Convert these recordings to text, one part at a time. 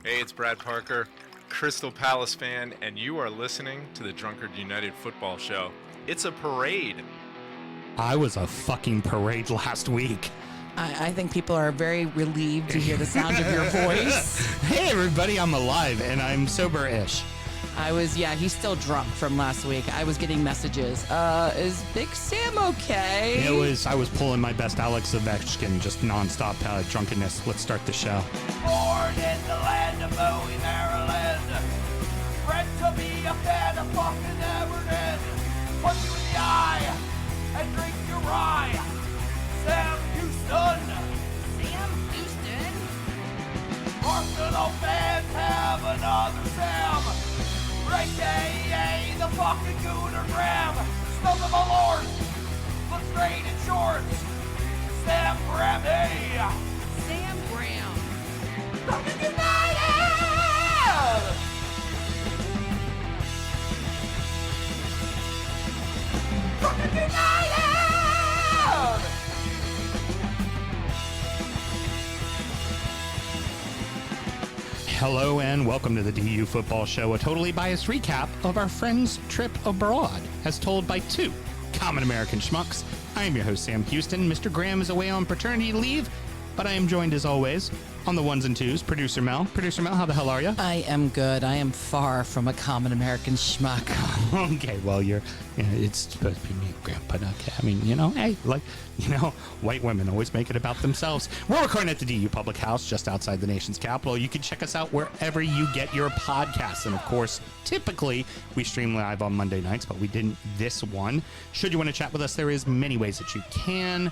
Hey, it's Brad Parker, Crystal Palace fan, and you are listening to the Drunkard United Football Show. It's a parade. I was a fucking parade last week. I think people are very relieved to hear the sound of your voice. Hey, everybody, I'm alive, and I'm sober-ish. He's still drunk from last week. I was getting messages. Is Big Sam okay? I was pulling my best Alex Ovechkin, just nonstop drunkenness. Let's start the show. Born in the land of Bowie, Maryland. Bred to be a fan of fucking Everton. Punch you in the eye and drink your rye. Sam Houston. Sam Houston? Arsenal fans have another Sam. Right, the fucking Gooner Graham. Smells of a lord. Look straight in shorts. Sam Graham, hey. Sam Graham. Fucking United! Fucking United! Hello and welcome to the DU Football Show, a totally biased recap of our friend's trip abroad, as told by two common American schmucks. I am your host, Sam Houston. Mr. Graham is away on paternity leave, but I am joined as always on the ones and twos, Producer Mel. Producer Mel, how the hell are you? I am good. I am far from a common American schmuck. Okay, well, it's supposed to be me, Grandpa. Okay, I mean, hey, white women always make it about themselves. We're recording at the DU Public House just outside the nation's capital. You can check us out wherever you get your podcasts. And of course, typically we stream live on Monday nights, but we didn't this one. Should you want to chat with us, there is many ways that you can.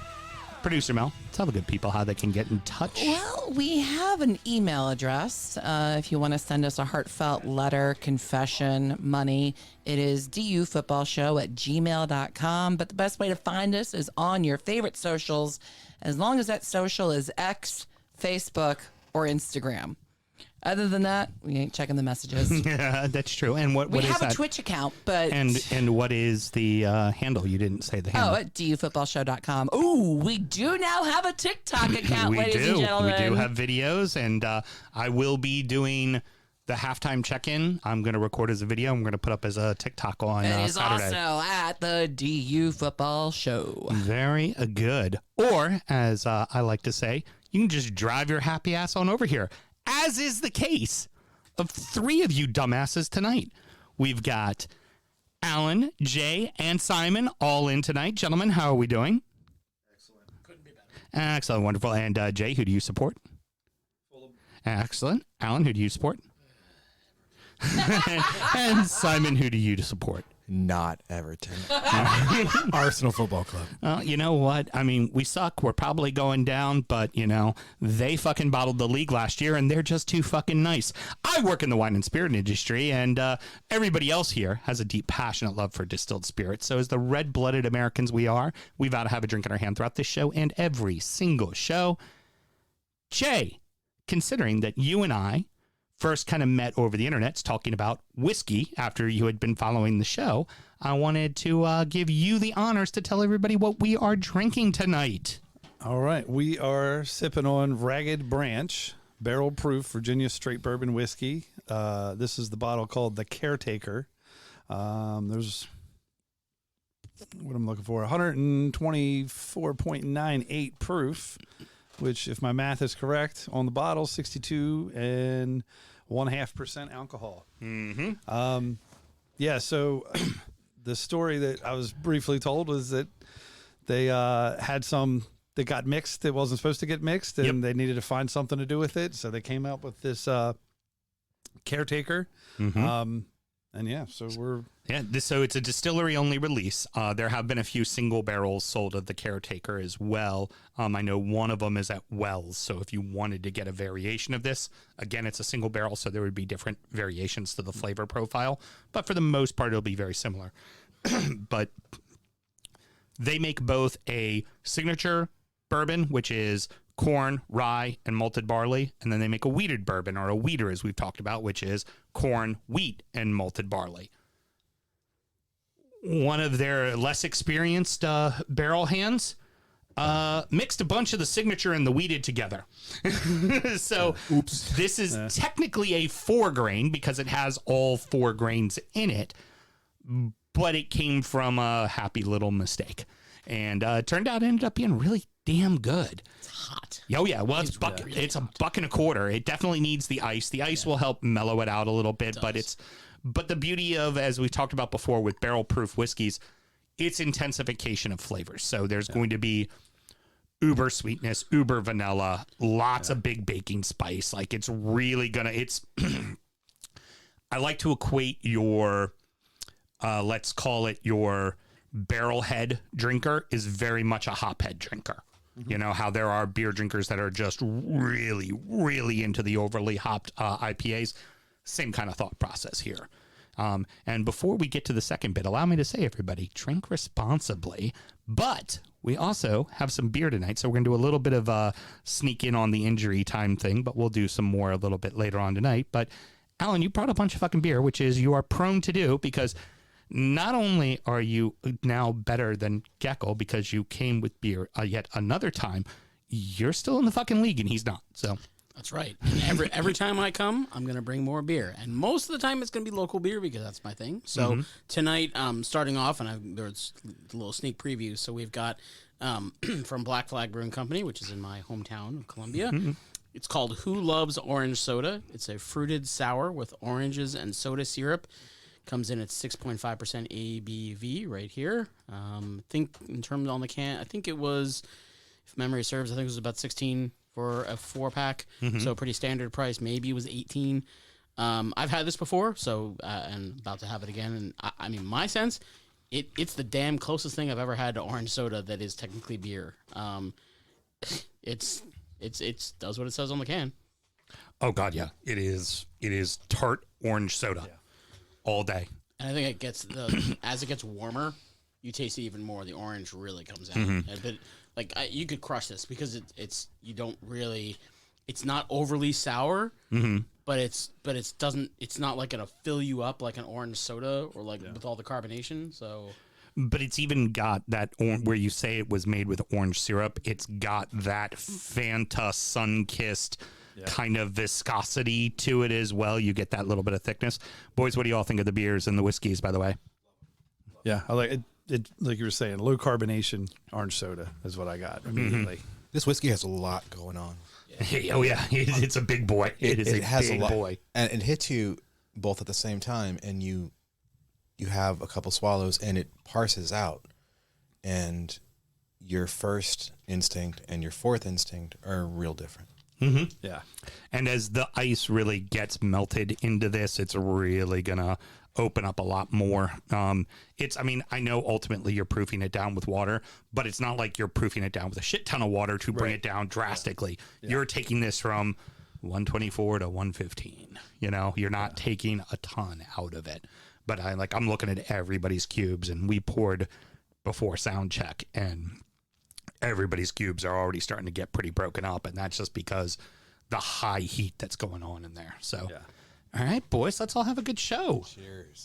Producer Mel, tell the good people how they can get in touch. Well, we have an email address. If you want to send us a heartfelt letter, confession, money, it is dufootballshow@gmail.com. But the best way to find us is on your favorite socials, as long as that social is X, Facebook, or Instagram. Other than that, we ain't checking the messages. Yeah, that's true. And what we is have that? a Twitch account, but... And what is the handle? You didn't say the handle. Oh, at dufootballshow.com. Ooh, we do now have a TikTok account, ladies and gentlemen. We do have videos, and I will be doing the halftime check-in. I'm going to record as a video. I'm going to put up as a TikTok on Saturday. It is also at the DU Football Show. Very good. Or, as I like to say, you can just drive your happy ass on over here, as is the case of three of you dumbasses tonight. We've got Alan, Jay, and Simon all in tonight. Gentlemen, how are we doing? Excellent. Couldn't be better. Excellent, wonderful. And Jay, who do you support? Fulham. Excellent. Alan, who do you support? And Simon, who do you support? Not Everton. Arsenal Football Club. Well, you know what? I mean, we suck. We're probably going down, but, they fucking bottled the league last year, and they're just too fucking nice. I work in the wine and spirit industry, and everybody else here has a deep, passionate love for distilled spirits. So as the red-blooded Americans we are, we've got to have a drink in our hand throughout this show and every single show. Jay, considering that you and I first kind of met over the internet talking about whiskey after you had been following the show, I wanted to give you the honors to tell everybody what we are drinking tonight. All right. We are sipping on Ragged Branch, barrel proof Virginia straight bourbon whiskey. This is the bottle called the Caretaker. There's what I'm looking for, 124.98 proof, which, if my math is correct, on the bottle, 62.5% alcohol. Mm-hmm. So the story that I was briefly told was that they had some that got mixed that wasn't supposed to get mixed, and they needed to find something to do with it, so they came up with this Caretaker. Mm-hmm. So it's a distillery-only release. There have been a few single barrels sold of the Caretaker as well. I know one of them is at Wells, so if you wanted to get a variation of this, again, it's a single barrel, so there would be different variations to the flavor profile, but for the most part, it'll be very similar. But they make both a signature bourbon, which is corn, rye, and malted barley, and then they make a wheated bourbon, or a wheater, as we've talked about, which is corn, wheat, and malted barley. One of their less experienced barrel hands Mixed a bunch of the signature and the weeded together. So this is technically a 4-grain because it has all 4 grains in it, but it came from a happy little mistake. And it turned out it ended up being really damn good. It's hot. Oh, yeah. Well, it's a $1.25. It definitely needs the ice. The ice will help mellow it out a little bit, but the beauty of, as we talked about before with barrel proof whiskeys, it's intensification of flavors. So there's going to be uber sweetness, uber vanilla, lots of big baking spice. Like it's really gonna, I like to equate your, let's call it your barrel head drinker is very much a hop head drinker. You know how there are beer drinkers that are just really, really into the overly hopped IPAs. Same kind of thought process here. And before we get to the second bit, allow me to say, everybody, drink responsibly. But we also have some beer tonight, so we're going to do a little bit of a sneak in on the injury time thing, but we'll do some more a little bit later on tonight. But, Alan, you brought a bunch of fucking beer, which is you are prone to do because not only are you now better than Gecko because you came with beer yet another time, you're still in the fucking league and he's not. So that's right. And every time I come, I'm going to bring more beer. And most of the time it's going to be local beer because that's my thing. So tonight, starting off, and there's a little sneak preview. So we've got from Black Flag Brewing Company, which is in my hometown of Columbia. It's called Who Loves Orange Soda. It's a fruited sour with oranges and soda syrup. Comes in at 6.5% ABV right here. I think in terms on the can, I think it was, if memory serves, I think it was about 16 for a 4-pack. So pretty standard price. Maybe it was 18. I've had this before, so and about to have it again. And I mean, my sense, it's the damn closest thing I've ever had to orange soda that is technically beer. It's does what it says on the can. oh god, yeah, it is tart orange soda all day. And I think it gets as it gets warmer, you taste it even more. The orange really comes out. But like you could crush this because it's you don't really, it's not overly sour, but it's not like gonna fill you up like an orange soda or like with all the carbonation. So, but it's even got that where you say it was made with orange syrup. It's got that Fanta sun-kissed kind of viscosity to it as well. You get that little bit of thickness. Boys, what do you all think of the beers and the whiskeys, by the way? Yeah, I like it. It, like you were saying, low carbonation orange soda is what I got immediately. This whiskey has a lot going on. Oh yeah, it's a big boy. It has a big boy, and it hits you both at the same time, and you have a couple swallows, and it parses out, and your first instinct and your fourth instinct are real different. Yeah, and as the ice really gets melted into this, it's really gonna open up a lot more. I mean, I know ultimately you're proofing it down with water, but it's not like you're proofing it down with a shit ton of water to bring it down drastically. Yeah. You're taking this from 124 to 115. You know, you're not taking a ton out of it. But I'm looking at everybody's cubes, and we poured before sound check, and everybody's cubes are already starting to get pretty broken up, and that's just because the high heat that's going on in there. So, all right, boys, let's all have a good show. Cheers.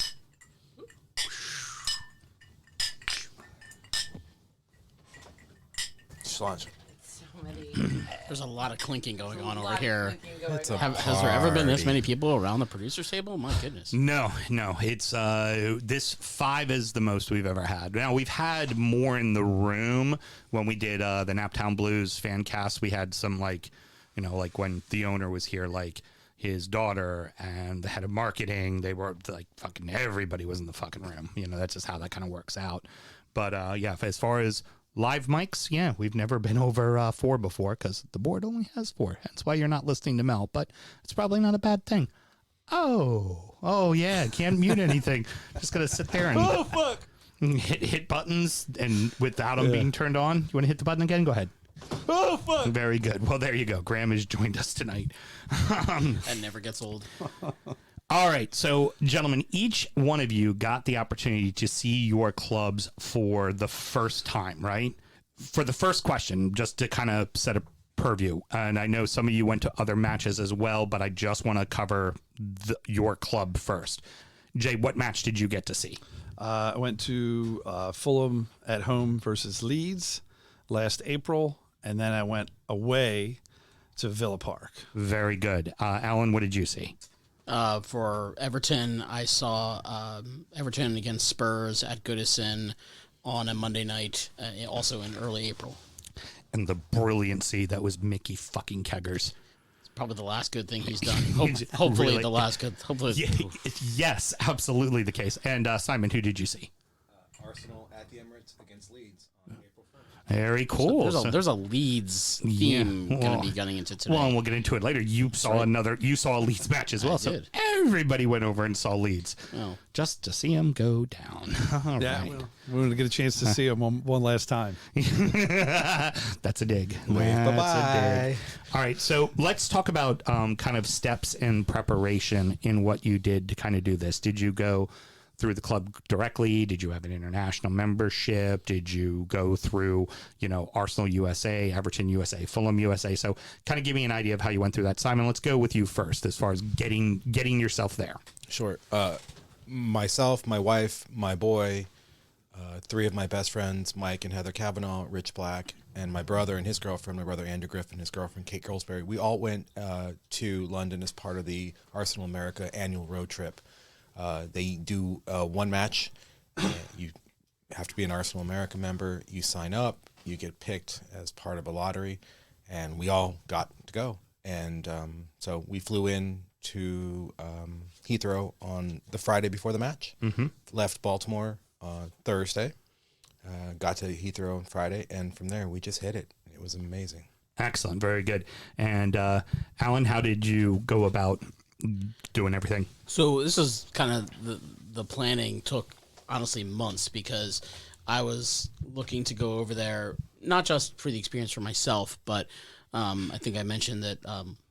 Sláinte. there's a lot of clinking going on over here. It's a Has there ever been this party. many people around the producer's table? My goodness. No, it's this 5 is the most we've ever had. Now we've had more in the room when we did the Naptown Blues fan cast. We had some like when the owner was here, like his daughter and the head of marketing. They were like fucking everybody was in the fucking room. That's just how that kind of works out. But as far as live mics, we've never been over 4 before because the board only has 4. That's why you're not listening to Mel, but it's probably not a bad thing. Oh yeah, can't mute anything. Just gonna sit there and hit buttons and without them being turned on. You want to hit the button again? Go ahead. Oh, fuck. Very good. Well, there you go. Graham has joined us tonight. That never gets old. All right. So, gentlemen, each one of you got the opportunity to see your clubs for the first time, right? For the first question, just to kind of set a purview, and I know some of you went to other matches as well, but I just want to cover your club first. Jay, what match did you get to see? I went to Fulham at home versus Leeds. last April, and then I went away to Villa Park. Very good. Alan, what did you see? For Everton, I saw Everton against Spurs at Goodison on a Monday night, also in early April. And the brilliancy that was Mickey fucking Keggers. It's probably the last good thing he's done. Hopefully Really? the last good. Hopefully, Yes, absolutely the case. And Simon, who did you see? Arsenal at the Emirates against Leeds on April 1st. Very cool. There's a Leeds theme going to be getting into today. Well, and we'll get into it later. You saw a Leeds match as well. So did. everybody went over and saw Leeds Oh. just to see him go down. All Yeah, right. we're going to get a chance to see him one last time. That's a dig. Wave That's a bye-bye. dig. All right, so let's talk about kind of steps in preparation in what you did to kind of do this. Did you go through the club directly? Did you have an international membership? Did you go through, Arsenal USA, Everton USA, Fulham USA? So kind of give me an idea of how you went through that. Simon, let's go with you first as far as getting yourself there. Sure. Myself, my wife, my boy, 3 of my best friends, Mike and Heather Cavanaugh, Rich Black, and my brother and his girlfriend, my brother Andrew Griffin, his girlfriend Kate Goldsberry. We all went to London as part of the Arsenal America annual road trip. They do one match. You have to be an Arsenal America member. You sign up. You get picked as part of a lottery, and we all got to go. And so we flew in to Heathrow on the Friday before the match. Mm-hmm. Left Baltimore Thursday. Got to Heathrow on Friday, and from there we just hit it. It was amazing. Excellent. Very good. And Alan, how did you go about doing everything? So this is kind of the planning took honestly months, because I was looking to go over there not just for the experience for myself, but I think I mentioned that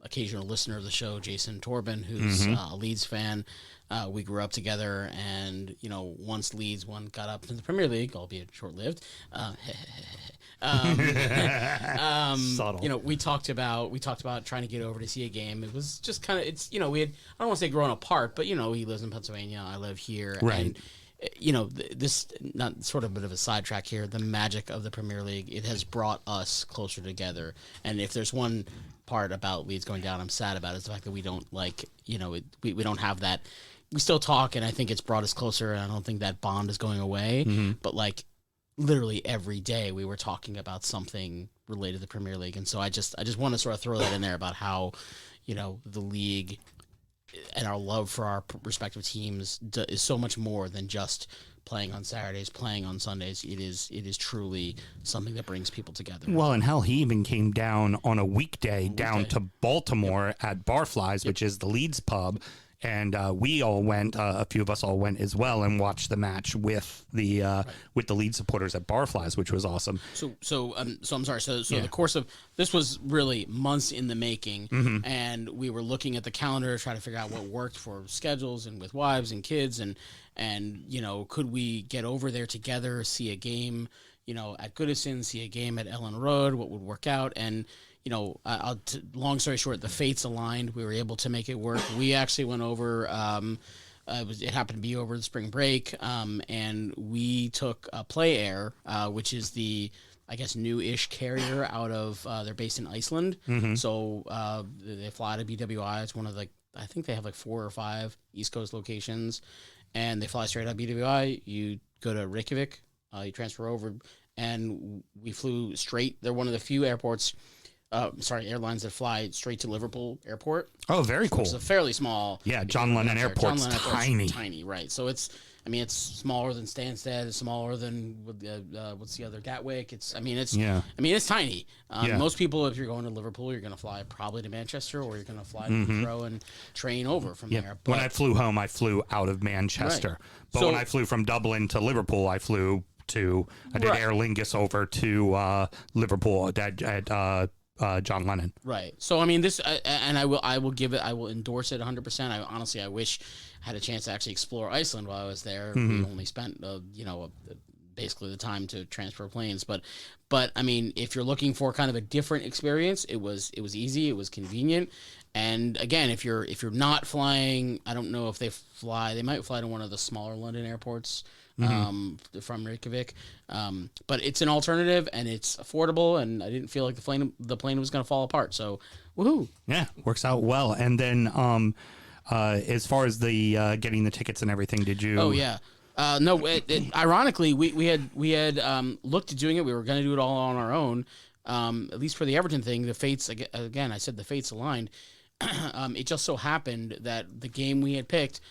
occasional listener of the show, Jason Torben, who's a Leeds fan, we grew up together, and once Leeds got up to the Premier League, albeit short-lived, Subtle. we talked about trying to get over to see a game. It was just kind of we had, I don't want to say growing apart, but he lives in Pennsylvania, I live here, Right. and this, not sort of a bit of a sidetrack here, the magic of the Premier League, it has brought us closer together. And if there's one part about Leeds going down I'm sad about, is the fact that we don't we don't have that. We still talk, and I think it's brought us closer, and I don't think that bond is going away. But literally every day we were talking about something related to the Premier League. And so I just want to sort of throw that in there about how the league and our love for our respective teams is so much more than just playing on Saturdays, playing on Sundays. It is truly something that brings people together. Well, and hell, he even came down on a weekday down to Baltimore at Barflies, which is the Leeds pub. And we all went. A few of us all went as well and watched the match with the Leeds supporters at Barflies, which was awesome. So I'm sorry. So the course of this was really months in the making, and we were looking at the calendar, trying to figure out what worked for schedules and with wives and kids, and could we get over there together, see a game, at Goodison, see a game at Ellen Road, what would work out, and. Long story short, the fates aligned. We were able to make it work. We actually went over. It happened to be over the spring break, and we took Play Air, which is the, I guess, new-ish carrier out of. They're based in Iceland, so they fly to BWI. It's one of I think they have 4 or 5 East Coast locations, and they fly straight out of BWI. You go to Reykjavik, you transfer over, and we flew straight. They're one of the few airports. Airlines that fly straight to Liverpool Airport. Oh, very cool. It's a fairly small. Yeah, John Lennon Airport's tiny. Tiny, right? So it's smaller than Stansted. It's smaller than what's the other, Gatwick. It's tiny. Most people, if you're going to Liverpool, you're going to fly probably to Manchester, or you're going to fly to Heathrow and train over from there. But when I flew home, I flew out of Manchester. Right. But when I flew from Dublin to Liverpool, I did Aer Lingus over to Liverpool at John Lennon. Right. So this, and I will endorse it 100%. I wish I had a chance to actually explore Iceland while I was there. We only spent basically the time to transfer planes, but if you're looking for kind of a different experience, it was easy, it was convenient. And again, if you're not flying, I don't know if they might fly to one of the smaller London airports. from Reykjavik. But it's an alternative and it's affordable, and I didn't feel like the plane was going to fall apart. So, woohoo! Yeah, works out well. And then, as far as the getting the tickets and everything, did you? Oh yeah. No, ironically, we had looked at doing it. We were going to do it all on our own. At least for the Everton thing, the fates again. I said the fates aligned. It just so happened that the game we had picked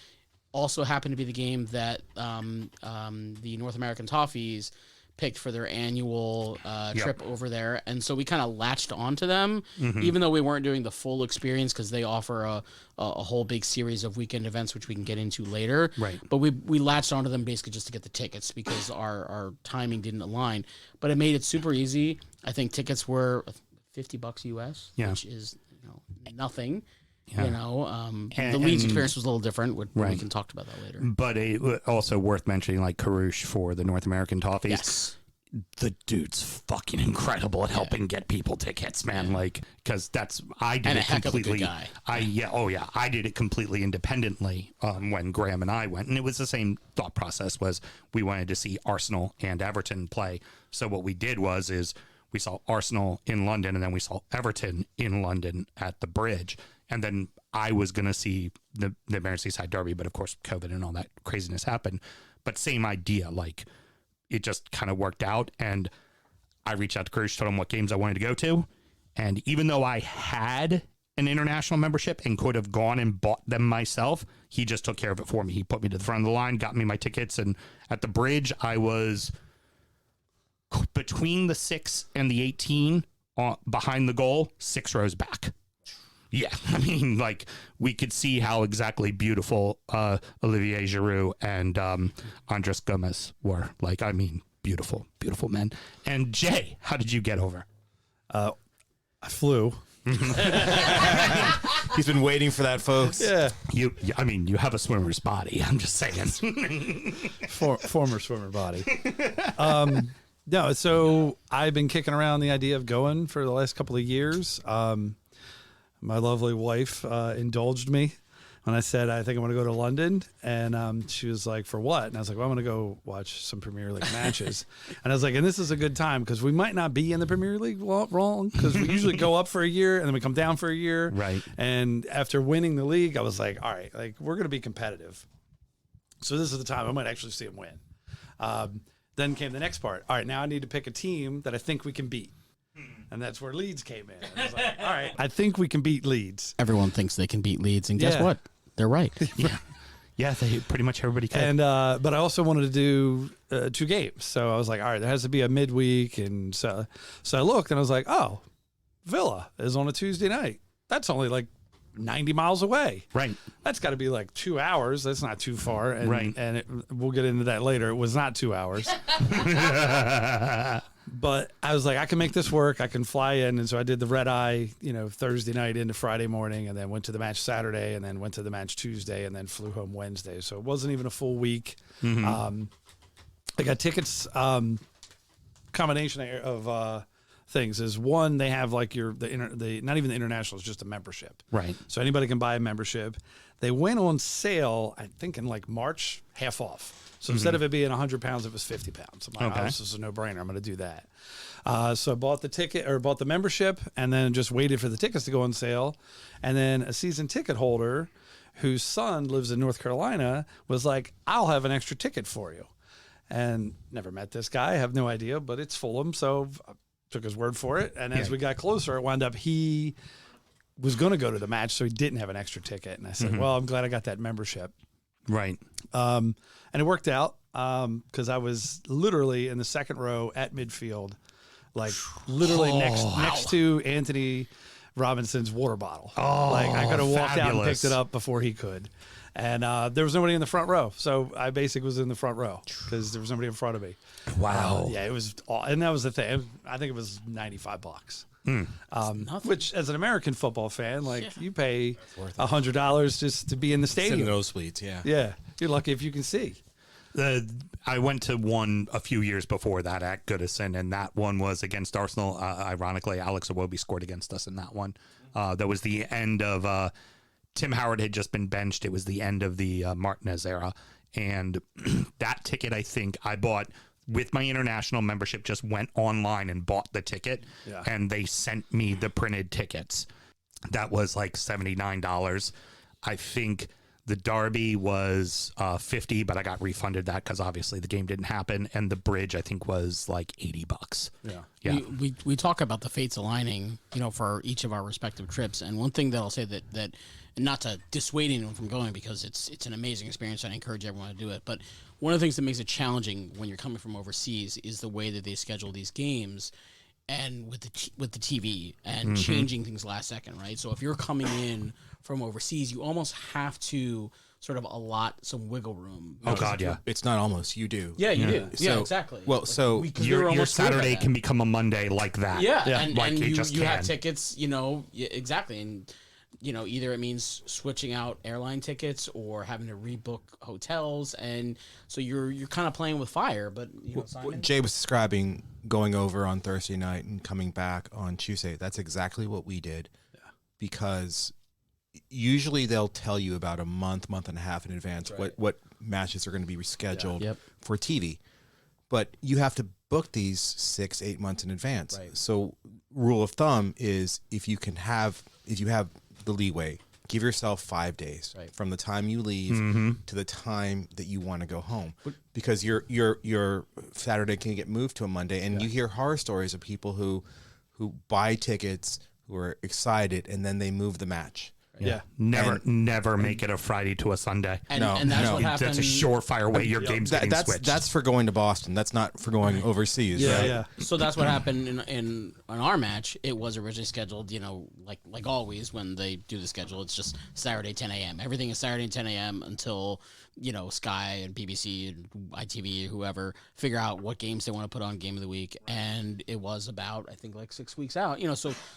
also happened to be the game that the North American Toffees picked for their annual trip over there, and so we kind of latched onto them, even though we weren't doing the full experience because they offer a whole big series of weekend events which we can get into later. Right. But we latched onto them basically just to get the tickets because our timing didn't align. But it made it super easy. I think tickets were $50 US, which is nothing. Yeah. The Leeds experience was a little different. We can talk about that later. But also worth mentioning, like Karush for the North American Toffees. Yes. The dude's fucking incredible at helping get people tickets, man. Like, because I did And a it heck of a completely. good guy. I did it completely independently when Graham and I went, and it was the same thought process. Was we wanted to see Arsenal and Everton play. So what we did is we saw Arsenal in London, and then we saw Everton in London at the Bridge. And then I was going to see the Merseyside Derby, but of course COVID and all that craziness happened. But same idea, like it just kind of worked out. And I reached out to Courage, told him what games I wanted to go to. And even though I had an international membership and could have gone and bought them myself, he just took care of it for me. He put me to the front of the line, got me my tickets. And at the Bridge, I was between the 6 and the 18 behind the goal, 6 rows back. Yeah, I mean, like, we could see how exactly beautiful Olivier Giroud and Andres Gomez were. Like, I mean, beautiful, beautiful men. And Jay, how did you get over? I flew. He's been waiting for that, folks. Yeah. You have a swimmer's body. I'm just saying. Former swimmer body. No, so I've been kicking around the idea of going for the last couple of years. My lovely wife indulged me when I said, I think I want to go to London. And she was like, for what? And I was like, well, I'm going to go watch some Premier League matches. And I was like, and this is a good time because we might not be in the Premier League wrong because we usually go up for a year and then we come down for a year. Right. And after winning the league, I was like, all right, like we're going to be competitive. So this is the time I might actually see them win. Then came the next part. All right, now I need to pick a team that I think we can beat. And that's where Leeds came in. I was like, all right, I think we can beat Leeds. Everyone thinks they can beat Leeds, and guess Yeah. what? They're right. Yeah, they pretty much everybody can. And but I also wanted to do 2 games. So I was like, all right, there has to be a midweek. And so I looked and I was like, oh, Villa is on a Tuesday night. That's only like 90 miles away. Right. That's got to be like 2 hours. That's not too far. And, Right. And we'll get into that later. It was not 2 hours. But I was like, I can make this work. I can fly in. And so I did the red eye, Thursday night into Friday morning, and then went to the match Saturday, and then went to the match Tuesday, and then flew home Wednesday. So it wasn't even a full week. I got tickets, combination of things is one, they have like the not even the international, it's just a membership. Right. So anybody can buy a membership. They went on sale, I think in like March, half off. So instead of it being 100 pounds, it was 50 pounds. I'm like, oh, this is a no-brainer. I'm going to do that. So I bought the membership, and then just waited for the tickets to go on sale. And then a season ticket holder whose son lives in North Carolina was like, I'll have an extra ticket for you. And never met this guy. I have no idea, but it's Fulham. So I took his word for it. And as we got closer, it wound up he was going to go to the match, so he didn't have an extra ticket. And I said, well, I'm glad I got that membership. Right. And it worked out because I was literally in the second row at midfield, like literally next to Anthony Robinson's water bottle. Like I could have walked out and picked it up before he could. And there was nobody in the front row. So I basically was in the front row because there was nobody in front of me. Wow. Yeah, it was, and that was the thing. I think it was $95. Which, as an American football fan, like you pay $100 just to be in the stadium. Sit in nosebleeds, yeah. Yeah, you're lucky if you can see. I went to one a few years before that at Goodison, and that one was against Arsenal. Ironically, Alex Iwobi scored against us in that one. That was the end of Tim Howard had just been benched. It was the end of the Martinez era, And that ticket, I think I bought with my international membership, just went online and bought the ticket, and they sent me the printed tickets. That was like $79. I think the Derby was $50, but I got refunded that because obviously the game didn't happen. And the bridge, I think, was like $80. Yeah. We talk about the fates aligning, for each of our respective trips. And one thing that I'll say that not to dissuade anyone from going, because it's an amazing experience and I encourage everyone to do it. But one of the things that makes it challenging when you're coming from overseas is the way that they schedule these games, and with the TV and changing things last second, right? So if you're coming in from overseas, you almost have to sort of allot some wiggle room. Oh God, yeah. It's not almost, you do. Yeah, you do. Yeah, So- exactly. well, so Your Saturday can become a Monday like that. Yeah, Like and it you, just you have can. tickets, exactly. And, either it means switching out airline tickets or having to rebook hotels. And so you're kind of playing with fire, but, Simon? Jay was describing going over on Thursday night and coming back on Tuesday. That's exactly what we did. Because usually they'll tell you about a month and a half in advance what matches are going to be rescheduled for TV. But you have to book these 6-8 months in advance. Right. So rule of thumb is if you have the leeway, give yourself 5 days from the time you leave to the time that you want to go home, because your Saturday can get moved to a Monday, and you hear horror stories of people who buy tickets, who are excited, and then they move the match. Never make it a Friday to a Sunday. And that's what happened. That's a surefire way your game's getting switched. That's for going to Boston. That's not for going overseas. Yeah. So that's what happened in our match. It was originally scheduled, like always when they do the schedule, it's just Saturday 10 a.m. Everything is Saturday 10 a.m. until Sky and BBC and ITV, whoever, figure out what games they want to put on Game of the Week. And it was about, I think, like 6 weeks out.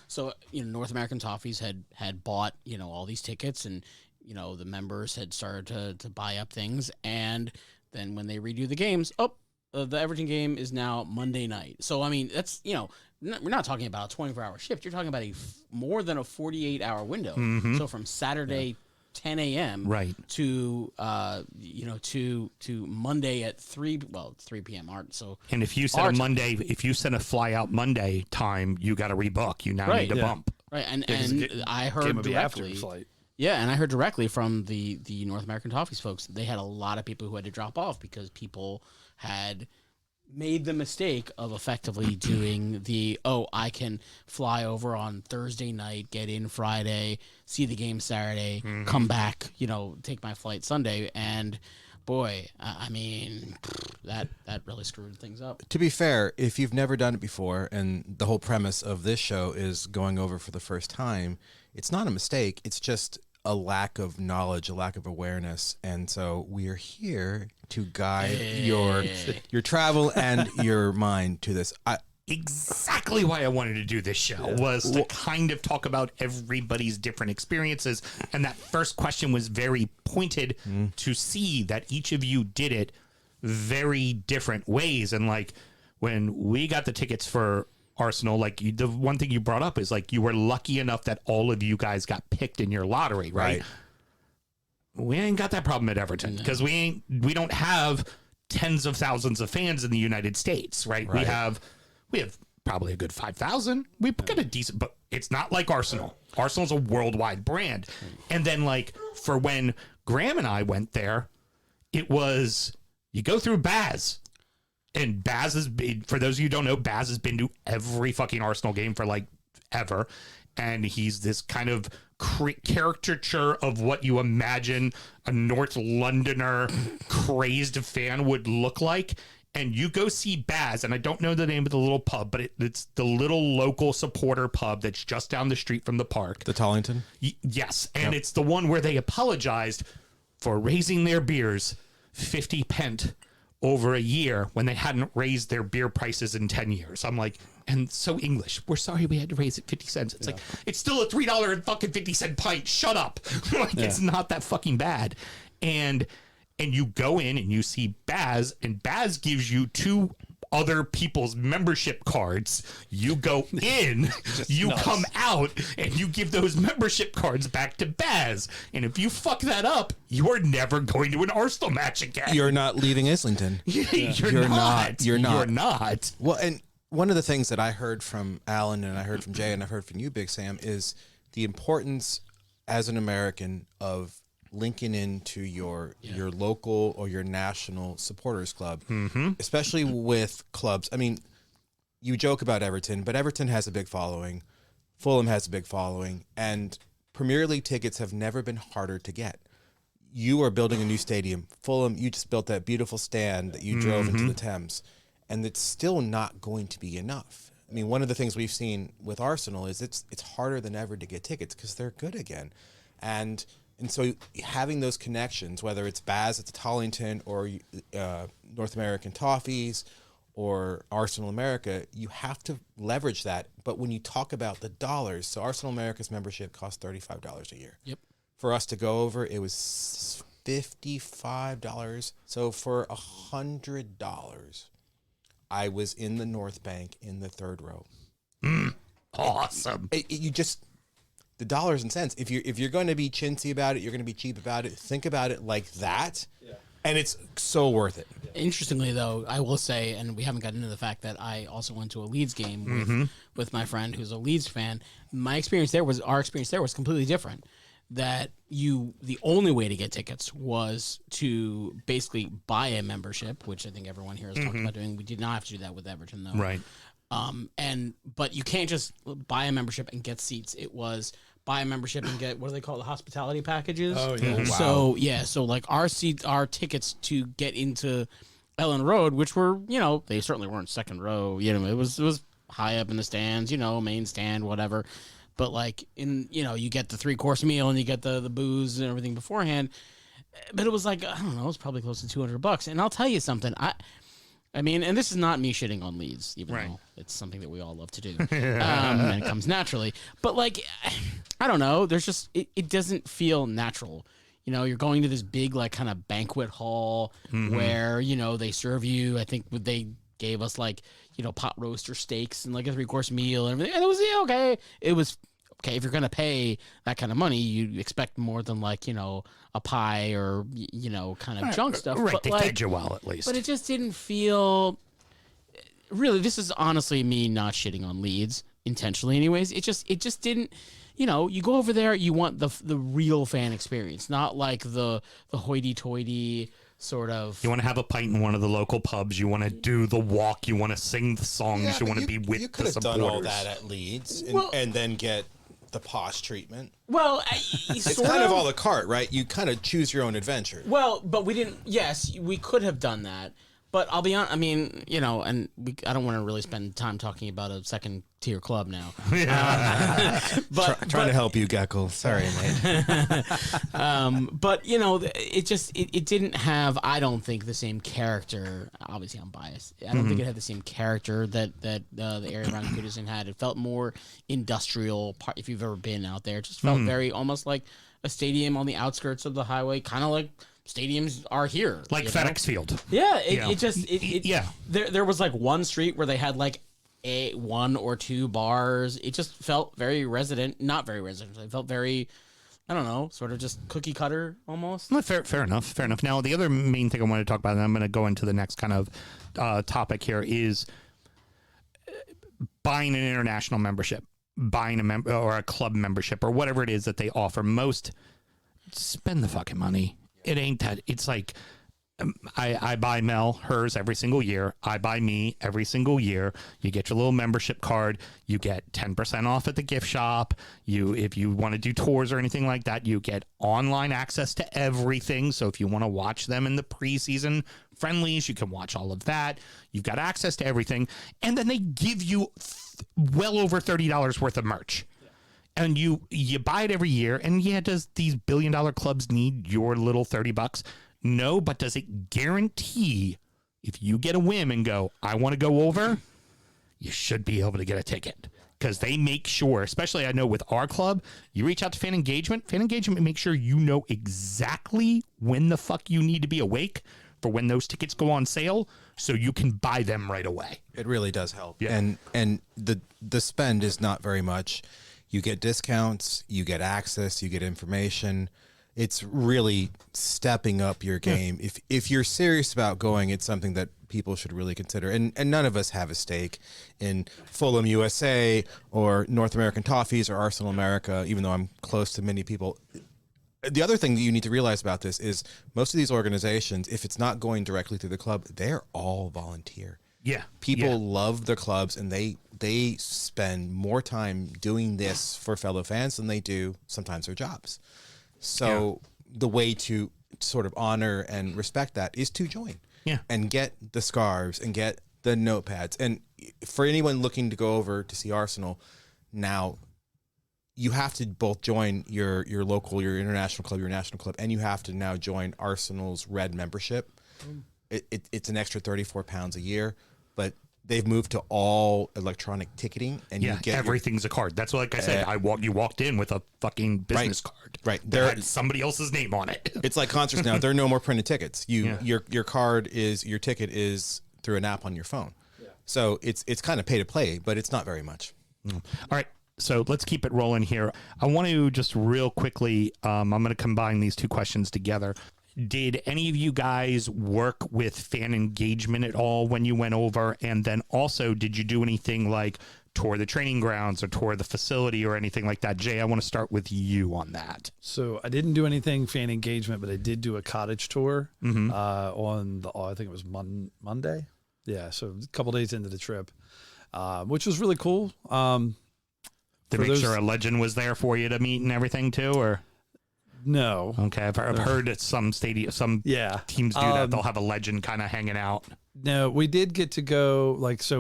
So North American Toffees had bought all these tickets, and the members had started to buy up things. And then when they redo the games, the Everton game is now Monday night. So I mean, that's we're not talking about a 24-hour shift. You're talking about more than a 48-hour window. So from Saturday 10 a.m. Right. to to Monday at 3 p.m. So And if you set a fly out Monday time, you got to rebook. You now need to bump. right, and I Game heard would be after directly. the flight. Yeah, and I heard directly from the North American Toffees folks. They had a lot of people who had to drop off because people had made the mistake of effectively doing I can fly over on Thursday night, get in Friday, see the game Saturday, come back, take my flight Sunday. And boy, I mean, that really screwed things up. To be fair, if you've never done it before, and the whole premise of this show is going over for the first time, it's not a mistake. It's just a lack of knowledge, a lack of awareness. And so we are here to guide your travel and your mind to this. Exactly why I wanted to do this show was to kind of talk about everybody's different experiences. And that first question was very pointed to see that each of you did it very different ways. And like when we got the tickets for Arsenal, like the one thing you brought up is like you were lucky enough that all of you guys got picked in your lottery, right? We ain't got that problem at Everton because we don't have tens of thousands of fans in the United States, right? We have probably a good 5,000. We've got a decent, but it's not like Arsenal. Arsenal's a worldwide brand. And then like for when Graham and I went there, it was you go through Baz. And Baz has been, for those of you who don't know, Baz has been to every fucking Arsenal game for like ever. And he's this kind of caricature of what you imagine a North Londoner crazed fan would look like. And you go see Baz, and I don't know the name of the little pub, but it's the little local supporter pub that's just down the street from the park. The Tollington? Yes. And it's the one where they apologized for raising their beers 50 pence over a year when they hadn't raised their beer prices in 10 years. I'm like, and so English, we're sorry we had to raise it 50 cents. It's like, it's still a $3.50 pint. Shut up. Like, it's not that fucking bad. And you go in and you see Baz, and Baz gives you two other people's membership cards. You go in, you come out, and you give those membership cards back to Baz. And if you fuck that up, you are never going to an Arsenal match again. You're not leaving Islington. You're not. You're not. You're not. Well, and one of the things that I heard from Alan and I heard from Jay and I've heard from you, Big Sam, is the importance as an American of linking into your local or your national supporters club, especially with clubs. I mean, you joke about Everton, but Everton has a big following. Fulham has a big following, and Premier League tickets have never been harder to get. You are building a new stadium. Fulham, you just built that beautiful stand that you drove into the Thames, and it's still not going to be enough. I mean, one of the things we've seen with Arsenal is it's harder than ever to get tickets because they're good again. And so having those connections, whether it's Baz at the Tollington or North American Toffees or Arsenal America, you have to leverage that. But when you talk about the dollars, so Arsenal America's membership costs $35 a year. Yep. For us to go over, it was $55. So for $100, I was in the North Bank in the third row. Awesome. You just the dollars and cents. If you're going to be chintzy about it, you're going to be cheap about it. Think about it like that, and it's so worth it. Interestingly, though, I will say, and we haven't gotten into the fact that I also went to a Leeds game with my friend who's a Leeds fan. Our experience there was completely different. That the only way to get tickets was to basically buy a membership, which I think everyone here has talked about doing. We did not have to do that with Everton, though. Right. But you can't just buy a membership and get seats. It was buy a membership and get, what do they call it, the hospitality packages? Oh, yeah. Wow. So like our tickets to get into Ellen Road, which were, they certainly weren't second row. It was high up in the stands, main stand, whatever. But like you get the 3-course meal and you get the booze and everything beforehand. But it was like, I don't know, it was probably close to $200. And I'll tell you something, I mean, and this is not me shitting on Leeds, even though it's something that we all love to do, and it comes naturally. But like, I don't know, there's just it doesn't feel natural. You're going to this big like kind of banquet hall where they serve you. I think they gave us like pot roaster steaks and like a 3-course meal and everything, and it was okay. It was okay if you're gonna pay that kind of money. You expect more than like a pie or kind of junk stuff. Right, but they fed you well at least. But it just didn't feel. Really, this is honestly me not shitting on Leeds intentionally. Anyways, it just didn't. You go over there, you want the real fan experience, not like the hoity-toity sort of. You want to have a pint in one of the local pubs. You want to do the walk. You want to sing the songs. You want to be with you the could have supporters. done all that at Leeds and then get the posh treatment. Well, It's kind of a la carte, right? You kind of choose your own adventure. Well, but we didn't. Yes, we could have done that. But I'll be honest. I mean, I don't want to really spend time talking about a second tier club now. Trying to help you, Geckel. Sorry, mate. But it didn't have. I don't think the same character. Obviously, I'm biased. I don't think it had the same character that the area around Goodison had. It felt more industrial. If you've ever been out there, it just felt very almost like a stadium on the outskirts of the highway, kind of like stadiums are here, like FedEx Field. Yeah, Yeah. There was like one street where they had like one or two bars. It just felt very not very residential. It felt very, I don't know, sort of just cookie cutter almost. Well, fair enough. Now, the other main thing I want to talk about, and I'm going to go into the next kind of topic here, is buying an international membership, buying or a club membership, or whatever it is that they offer. Most spend the fucking money. It ain't that. It's like I buy Mel hers every single year. I buy me every single year. You get your little membership card. You get 10% off at the gift shop. If you want to do tours or anything like that, you get online access to everything. So if you want to watch them in the preseason friendlies, you can watch all of that. You've got access to everything. And then they give you well over $30 worth of merch. And you buy it every year, and does these billion-dollar clubs need your little $30? No, but does it guarantee if you get a whim and go, I want to go over, you should be able to get a ticket. Because they make sure, especially I know with our club, you reach out to fan engagement makes sure you know exactly when the fuck you need to be awake for when those tickets go on sale so you can buy them right away. It really does help. Yeah. And the spend is not very much. You get discounts, you get access, you get information. It's really stepping up your game. If you're serious about going, it's something that people should really consider. And none of us have a stake in Fulham USA or North American Toffees or Arsenal America, even though I'm close to many people. The other thing that you need to realize about this is most of these organizations, if it's not going directly through the club, they're all volunteer. Yeah. People love their clubs, and they spend more time doing this for fellow fans than they do sometimes their jobs. So the way to sort of honor and respect that is to join. Yeah. And get the scarves and get the notepads. And for anyone looking to go over to see Arsenal, now you have to both join your local, your international club, your national club, and you have to now join Arsenal's Red membership. It's an extra £34 a year, but they've moved to all electronic ticketing, and you get everything's a card. That's like I said. You walked in with a fucking business card. Right. There had somebody else's name on it. It's like concerts now. There are no more printed tickets. Your ticket is through an app on your phone. Yeah. So it's kind of pay to play, but it's not very much. All right. So let's keep it rolling here. I want to just real quickly, I'm going to combine these two questions together. Did any of you guys work with fan engagement at all when you went over? And then also, did you do anything like tour the training grounds or tour the facility or anything like that? Jay, I want to start with you on that. So I didn't do anything fan engagement, but I did do a cottage tour on I think it was Monday. Yeah, so a couple days into the trip, which was really cool. To make sure a legend was there for you to meet and everything too, or? No. Okay, I've heard that some teams do that. They'll have a legend kind of hanging out. No, we did get to go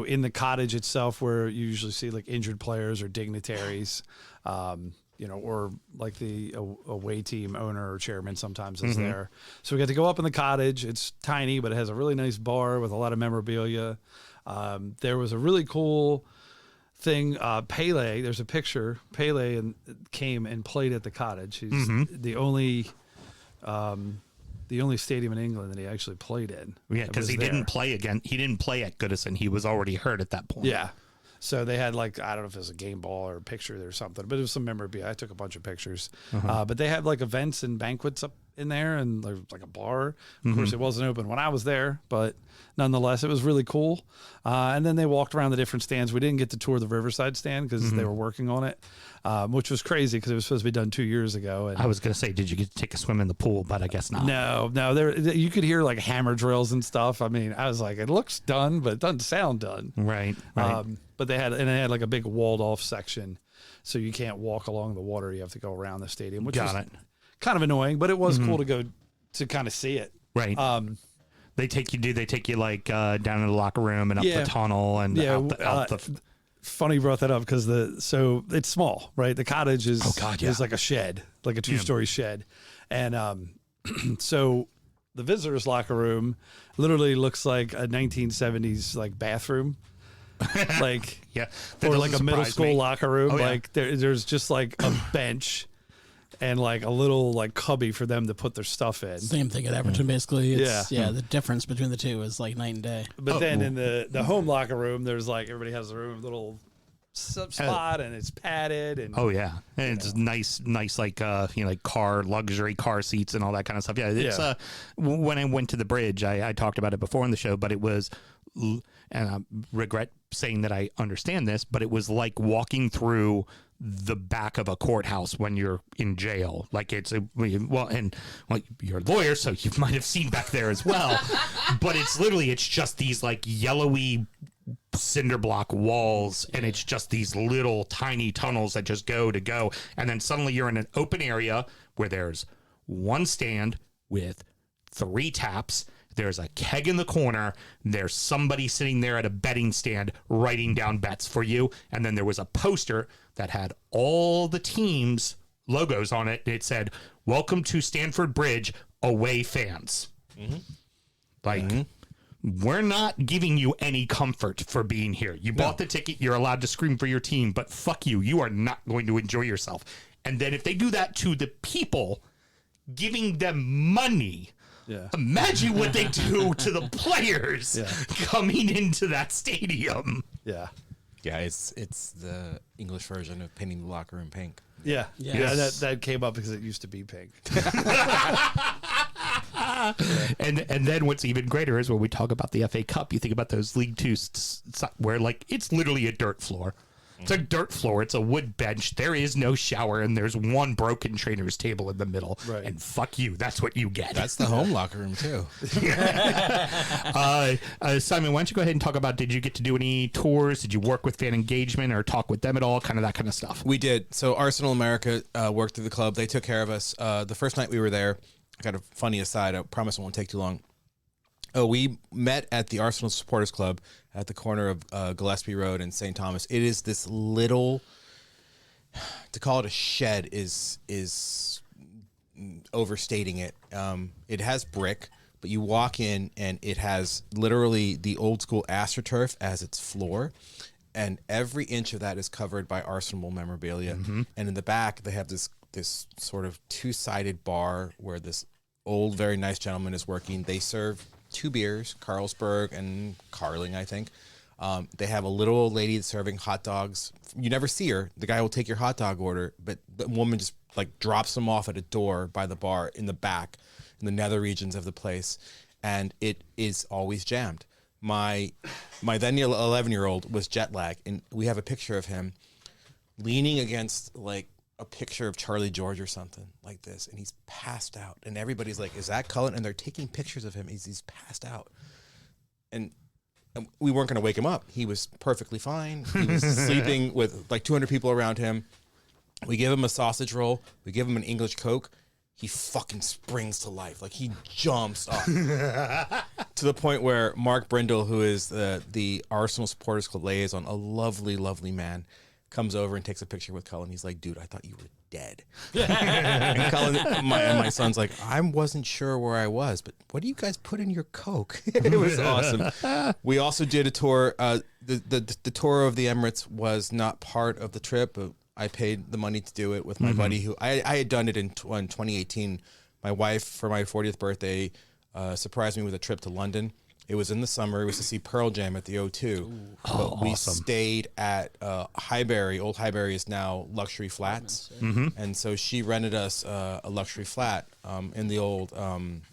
in the cottage itself, where you usually see like injured players or dignitaries, or like the away team owner or chairman sometimes is there. So we got to go up in the cottage. It's tiny, but it has a really nice bar with a lot of memorabilia. There was a really cool thing. Pele, there's a picture. Pele came and played at the cottage. He's the only stadium in England that he actually played in. Yeah, because he didn't play at Goodison. He was already hurt at that point. Yeah. So they had I don't know if it was a game ball or a picture or something, but it was some memorabilia. I took a bunch of pictures. But they had events and banquets up in there, and there's a bar. Of course, it wasn't open when I was there, but nonetheless, it was really cool. And then they walked around the different stands. We didn't get to tour the Riverside stand because they were working on it, which was crazy because it was supposed to be done 2 years ago. And I was going to say, did you get to take a swim in the pool? But I guess not. No. You could hear hammer drills and stuff. I mean, I was like, it looks done, but it doesn't sound done. Right. But they had a big walled off section, so you can't walk along the water. You have to go around the stadium, which is kind of annoying, but it was cool to go to kind of see it. Right. They take you down in the locker room and up the tunnel and out the. Funny you brought that up because so it's small, right? The cottage is is like a shed, like a 2-story shed, and so the visitors' locker room literally looks like a 1970s bathroom. Or a middle school locker room. There's just a bench and a little cubby for them to put their stuff in. Same thing at Everton, basically. The difference between the two is night and day. But then in the home locker room, there's everybody has their own little spot, and it's padded and and it's nice luxury car seats and all that kind of stuff. It's when I went to the bridge, I talked about it before in the show, but it was, and I regret saying that I understand this, but it was like walking through the back of a courthouse when you're in jail. You're a lawyer, so you might have seen back there as well. But it's just these yellowy cinder block walls, and it's just these little tiny tunnels that just go, and then suddenly you're in an open area where there's one stand with 3 taps. There's a keg in the corner. There's somebody sitting there at a betting stand writing down bets for you. And then there was a poster that had all the teams' logos on it. It said, "Welcome to Stamford Bridge, away fans." We're not giving you any comfort for being here. You bought the ticket. You're allowed to scream for your team, but fuck you. You are not going to enjoy yourself. And then if they do that to the people, giving them money, Yeah. Imagine what they do to the players Yeah. coming into that stadium. Yeah. Yeah, it's the English version of painting the locker room pink. Yeah. Yes. Yeah. That came up because it used to be pink. And then what's even greater is when we talk about the FA Cup, you think about those League Two where like it's literally a dirt floor. It's a dirt floor. It's a wood bench. There is no shower, and there's one broken trainer's table in the middle. Right. And fuck you. That's what you get. That's the home locker room too. Simon, why don't you go ahead and talk about, did you get to do any tours? Did you work with fan engagement or talk with them at all? Kind of that kind of stuff. We did. So Arsenal America worked through the club. They took care of us. The first night we were there, I got a funny aside. I promise it won't take too long. We met at the Arsenal Supporters Club at the corner of Gillespie Road and St. Thomas. It is this little, to call it a shed is overstating it. It has brick, but you walk in and it has literally the old school AstroTurf as its floor. And every inch of that is covered by Arsenal memorabilia. Mm-hmm. And in the back, they have this sort of two-sided bar where this old, very nice gentleman is working. They serve 2 beers, Carlsberg and Carling, I think. They have a little old lady serving hot dogs. You never see her. The guy will take your hot dog order, but the woman just like drops them off at a door by the bar in the back, in the nether regions of the place, and it is always jammed. My then 11-year-old was jet lagged, and we have a picture of him leaning against like a picture of Charlie George or something like this, and he's passed out, and everybody's like, is that Cullen? And they're taking pictures of him. He's passed out, and we weren't going to wake him up. He was perfectly fine. He was sleeping with like 200 people around him. We give him a sausage roll. We give him an English Coke. He fucking springs to life. Like he jumps up to the point where Mark Brindle, who is the Arsenal Supporters Club liaison, a lovely, lovely man, comes over and takes a picture with Cullen. He's like, dude, I thought you were dead. And Cullen, my son's like, I wasn't sure where I was, but what do you guys put in your Coke? It was awesome. We also did a tour. The tour of the Emirates was not part of the trip, but I paid the money to do it with my buddy who I had done it in 2018. My wife, for my 40th birthday, surprised me with a trip to London. It was in the summer. It was to see Pearl Jam at the O2. But we stayed at Highbury. Old Highbury is now Luxury Flats. And so she rented us a luxury flat in the old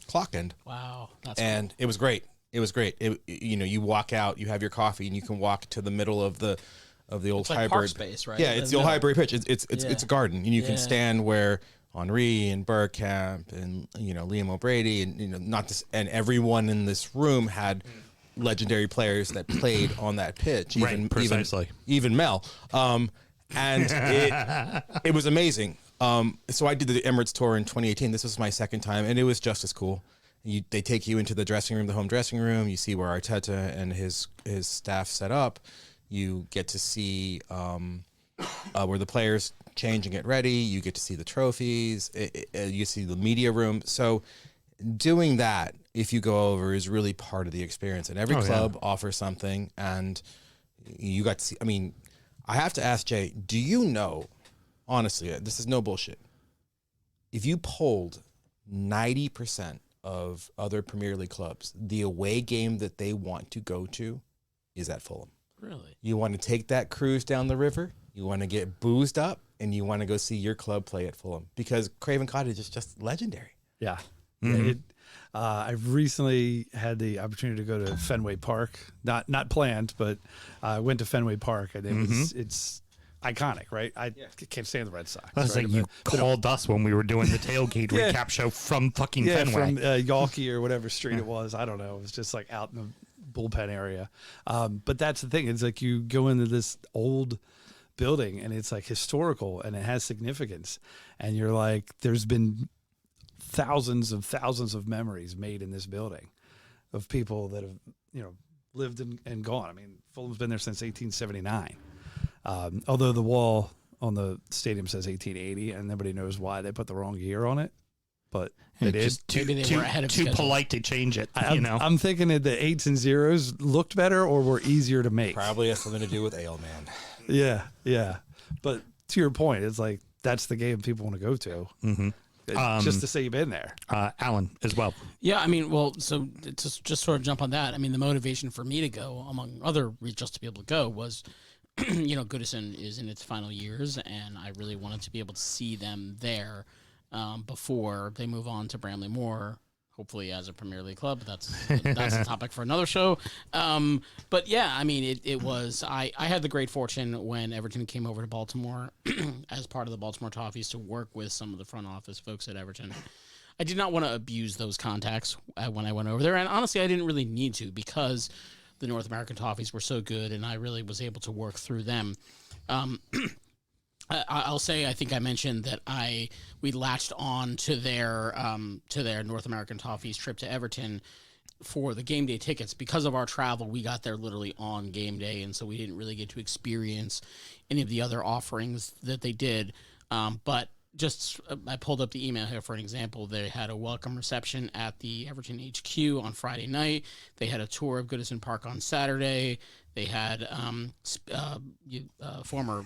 Clock End. Wow. That's And it was great. It was great. You walk out, you have your coffee, and you can walk to the middle of the old It's like Highbury park space, right? Yeah, it's the old Highbury pitch. It's Yeah. a garden, and you Yeah. can stand where Henri and Bergkamp and Liam O'Brady and not this, and everyone in this room had legendary players that played on that pitch. Right, precisely. Even Mel, and it was amazing. So I did the Emirates tour in 2018. This was my second time, and it was just as cool. They take you into the dressing room, the home dressing room. You see where Arteta and his staff set up. You get to see where the players change and get ready. You get to see the trophies. You see the media room. So doing that, if you go over, is really part of the experience. And every club offers something. And you got to see. I mean, I have to ask Jay, do you know, honestly, this is no bullshit, if you polled 90% of other Premier League clubs, the away game that they want to go to is at Fulham. Really? You want to take that cruise down the river, you want to get boozed up, and you want to go see your club play at Fulham because Craven Cottage is just legendary. Yeah. I've recently had the opportunity to go to Fenway Park. Not planned, but I went to Fenway Park, and it's iconic, right? I can't stand the Red Sox. I was right? like, you called us when we were doing the tailgate recap show from fucking Fenway. from Yawkey or whatever street it was. I don't know. It was just like out in the bullpen area. But that's the thing. It's like you go into this old building, and it's like historical, and it has significance. And you're like, there's been thousands of memories made in this building of people that have, lived and gone. I mean, Fulham's been there since 1879. Although the wall on the stadium says 1880, and nobody knows why they put the wrong year on it. But they did. Just Maybe they were ahead of too schedule. polite to change it. I'm thinking that the 8s and 0s looked better or were easier to make. Probably has something to do with Ale Man. Yeah. But to your point, it's like that's the game people want to go to. just to say you've been there. Alan as well. Yeah, I mean, well, so to just sort of jump on that, I mean, the motivation for me to go, among other reasons, just to be able to go, was, Goodison is in its final years, and I really wanted to be able to see them there before they move on to Bramley Moore, hopefully as a Premier League club. That's a topic for another show. But yeah, I mean, it was, I had the great fortune when Everton came over to Baltimore as part of the Baltimore Toffees to work with some of the front office folks at Everton. I did not want to abuse those contacts when I went over there. And honestly, I didn't really need to, because the North American Toffees were so good and I really was able to work through them. I'll say, I think I mentioned that we latched on to their North American Toffees trip to Everton for the game day tickets. Because of our travel, we got there literally on game day, and so we didn't really get to experience any of the other offerings that they did. But just, I pulled up the email here for an example. They had a welcome reception at the Everton HQ on Friday night. They had a tour of Goodison Park on Saturday. They had former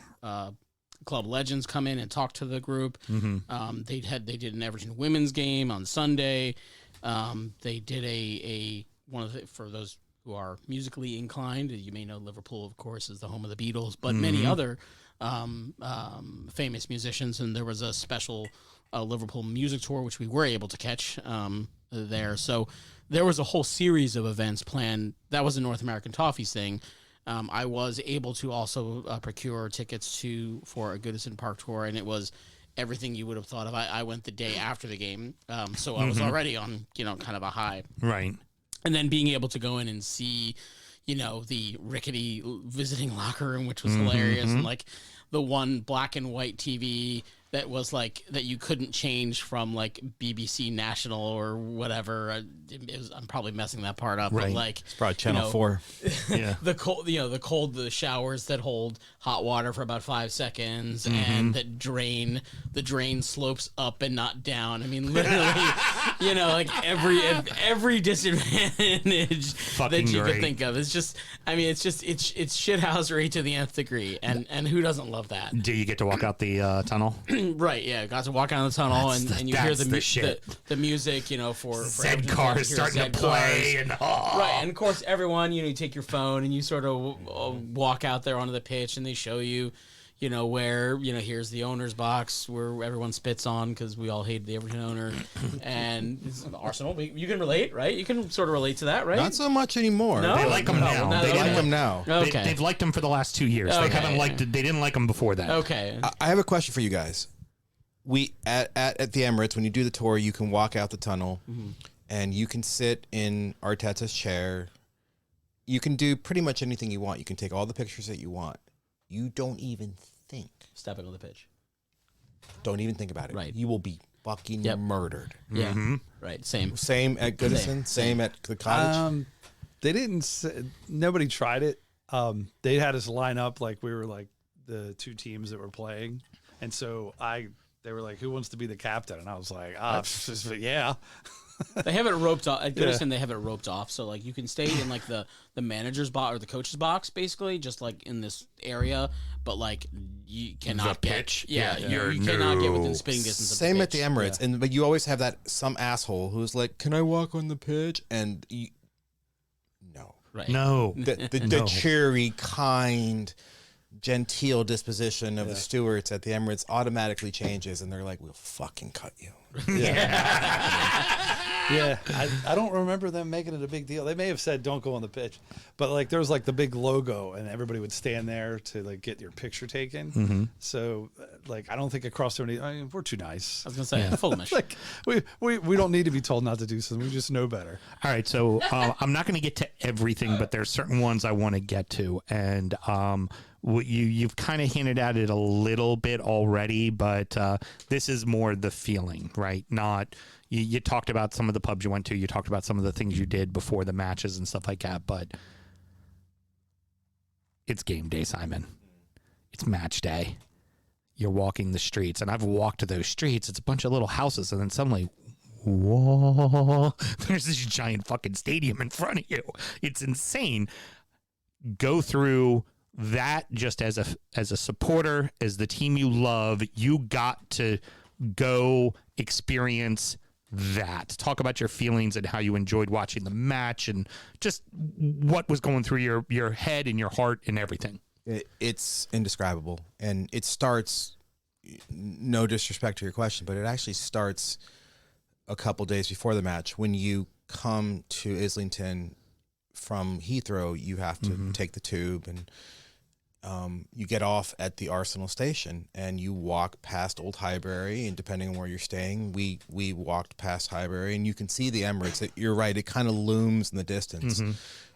club legends come in and talk to the group. They did an Everton women's game on Sunday. They did for those who are musically inclined, you may know Liverpool, of course, is the home of the Beatles, but many other famous musicians, and there was a special Liverpool music tour which we were able to catch there. So there was a whole series of events planned. That was a North American Toffees thing. I was able to also procure tickets for a Goodison Park tour, and it was everything you would have thought of. I went the day after the game, so I was already on kind of a high. Right. And then being able to go in and see, the rickety visiting locker room, which was hilarious, and like the one black and white TV that was like that you couldn't change from like BBC National or whatever. I'm probably messing that part up, but like It's probably Channel 4. Yeah. the showers that hold hot water for about 5 seconds and that the drain slopes up and not down. I mean, literally, like every disadvantage Fucking that you great. could think of. It's just, it's shithousery to the nth degree, and who doesn't love that? Do you get to walk out the tunnel? Right, yeah, got to walk out of the tunnel and you hear the shit. the music, for Zed car is starting to play, and right, and of course everyone, you take your phone and you sort of walk out there onto the pitch, and they show you, where here's the owner's box where everyone spits on because we all hate the Everton owner, and it's Arsenal. You can relate, right? You can sort of relate to that, right? Not so much anymore. No? They like them now. no, They okay. like them now. Okay. They've liked him for the last 2 years. They Okay. haven't liked. They didn't like him before that. Okay. I have a question for you guys. We at the Emirates, when you do the tour, you can walk out the tunnel, and you can sit in Arteta's chair. You can do pretty much anything you want. You can take all the pictures that you want. You don't even think. Stepping on the pitch. Don't even think about it. Right. You will be fucking murdered. Yeah. Right. Same. Same at Goodison. Same at the cottage. They didn't. Nobody tried it. They had us line up like we were like the two teams that were playing, and so they were like, "Who wants to be the captain?" And I was like, yeah." They have it roped off. At Goodison, they have it roped off, so like you can stay in like the manager's box or the coach's box, basically, just like in this area. But like you cannot get pitch? Yeah, Yeah. you cannot get within spitting distance. Same of at the pitch. Emirates, but you always have that some asshole who's like, "Can I walk on the pitch?" And no, Right. No. the cheery, kind, genteel disposition of the stewards at the Emirates automatically changes, and they're like, "We'll fucking cut you." Yeah, I don't remember them making it a big deal. They may have said don't go on the pitch, but like there was like the big logo, and everybody would stand there to like get your picture taken. So like I don't think across so many. I mean, we're too nice. I was gonna say Fulhamish. Like we don't need to be told not to do something. We just know better. All right, so I'm not going to get to everything, but there's certain ones I want to get to, and you've kind of hinted at it a little bit already, but this is more the feeling, right? Not you talked about some of the pubs you went to, you talked about some of the things you did before the matches and stuff like that, but it's game day, Simon. It's match day. You're walking the streets, and I've walked to those streets. It's a bunch of little houses, and then suddenly, whoa, there's this giant fucking stadium in front of you. It's insane. Go through that just as a supporter, as the team you love. You got to go experience that. Talk about your feelings and how you enjoyed watching the match and just what was going through your head and your heart and everything. It's indescribable. And it starts, no disrespect to your question, but it actually starts a couple days before the match. When you come to Islington from Heathrow, you have to take the tube, and you get off at the Arsenal station and you walk past Old Highbury, and depending on where you're staying, we walked past Highbury, and you can see the Emirates. You're right, it kind of looms in the distance.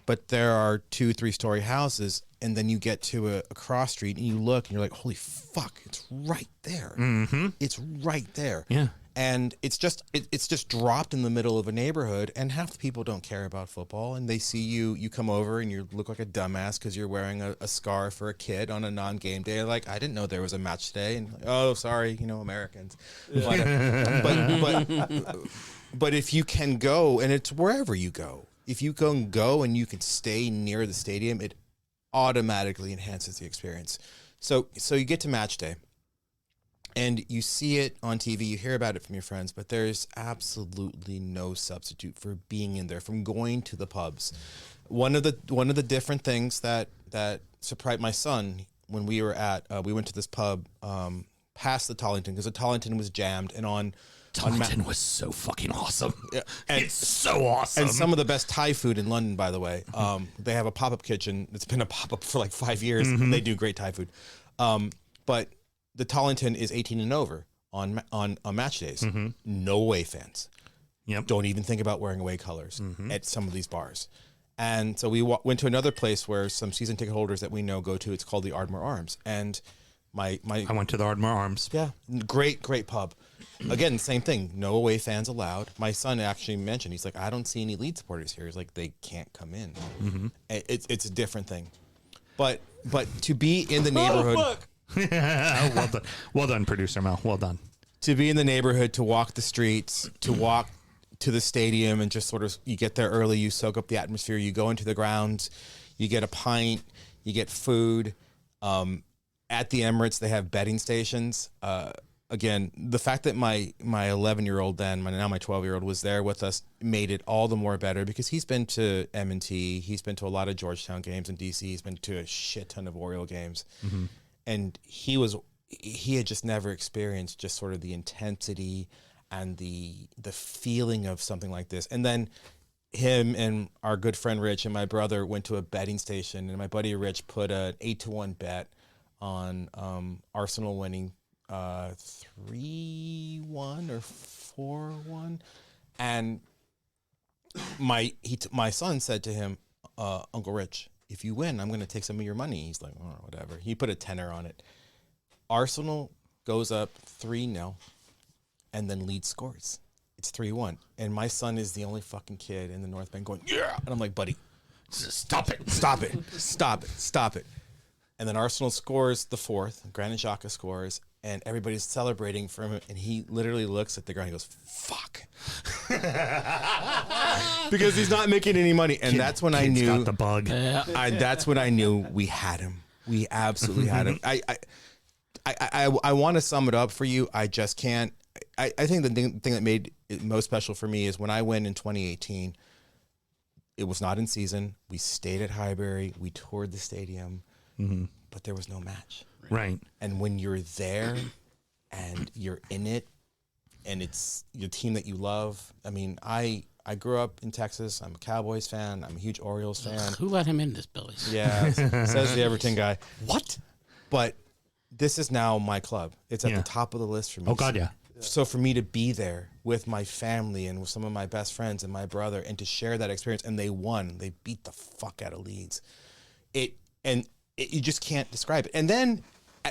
But there are 2-3 story houses, and then you get to a cross street and you look and you're like, holy fuck, it's right there. It's right there. Yeah. And it's just dropped in the middle of a neighborhood, and half the people don't care about football, and they see you come over and you look like a dumbass because you're wearing a scarf for a kid on a non-game day. Like, I didn't know there was a match today, and like, oh, sorry, Americans. But if you can go, and it's wherever you go, if you can go and you can stay near the stadium, it automatically enhances the experience. So you get to match day, and you see it on TV, you hear about it from your friends, but there's absolutely no substitute for being in there, from going to the pubs. One of the different things that surprised my son when we were we went to this pub past the Tollington, because the Tollington was jammed, and Tollington was so fucking awesome. Yeah, and it's so awesome. And some of the best Thai food in London, by the way. They have a pop-up kitchen. It's been a pop-up for like 5 years, and they do great Thai food. But the Tollington is 18 and over on match days. No away fans. Yep. Don't even think about wearing away colors at some of these bars. And so we went to another place where some season ticket holders that we know go to. It's called the Ardmore Arms. And I went to the Ardmore Arms. Yeah, great pub. Again, same thing. No away fans allowed. My son actually mentioned, he's like, I don't see any Leeds supporters here. He's like, they can't come in. It's a different thing. But to be in the neighborhood. Well done, producer Mel. Well done. To be in the neighborhood, to walk the streets, to walk to the stadium, and just sort of, you get there early, you soak up the atmosphere, you go into the grounds, you get a pint, you get food. At the Emirates, they have betting stations. Again, the fact that my 11-year-old then, now my 12-year-old, was there with us made it all the more better, because he's been to M&T, he's been to a lot of Georgetown games in DC, he's been to a shit ton of Oriole games. And he had just never experienced just sort of the intensity and the feeling of something like this. And then him and our good friend Rich and my brother went to a betting station, and my buddy Rich put an 8-1 bet on Arsenal winning 3-1 or 4-1. And my son said to him, Uncle Rich, if you win, I'm going to take some of your money. He's like, oh, whatever. He put a tenner on it. Arsenal goes up 3-0, and then Leeds scores. It's 3-1. And my son is the only fucking kid in the North Bank going, yeah. And I'm like, buddy, stop it. And then Arsenal scores the fourth. Granit Xhaka scores, and everybody's celebrating for him. And he literally looks at the ground. He goes, fuck. Because he's not making any money. And that's when I knew. Got the bug. That's when I knew we had him. We absolutely had him. I want to sum it up for you. I just can't. I think the thing that made it most special for me is when I went in 2018, it was not in season. We stayed at Highbury. We toured the stadium. But there was no match. Right. And when you're there and you're in it, and it's your team that you love. I mean, I grew up in Texas. I'm a Cowboys fan. I'm a huge Orioles fan. Who let him in this, Billy? Yeah, says the Everton guy. What? But this is now my club. It's at the top of the list for me. Oh, God, yeah. So for me to be there with my family and with some of my best friends and my brother, and to share that experience, and they won. They beat the fuck out of Leeds. You just can't describe it. And then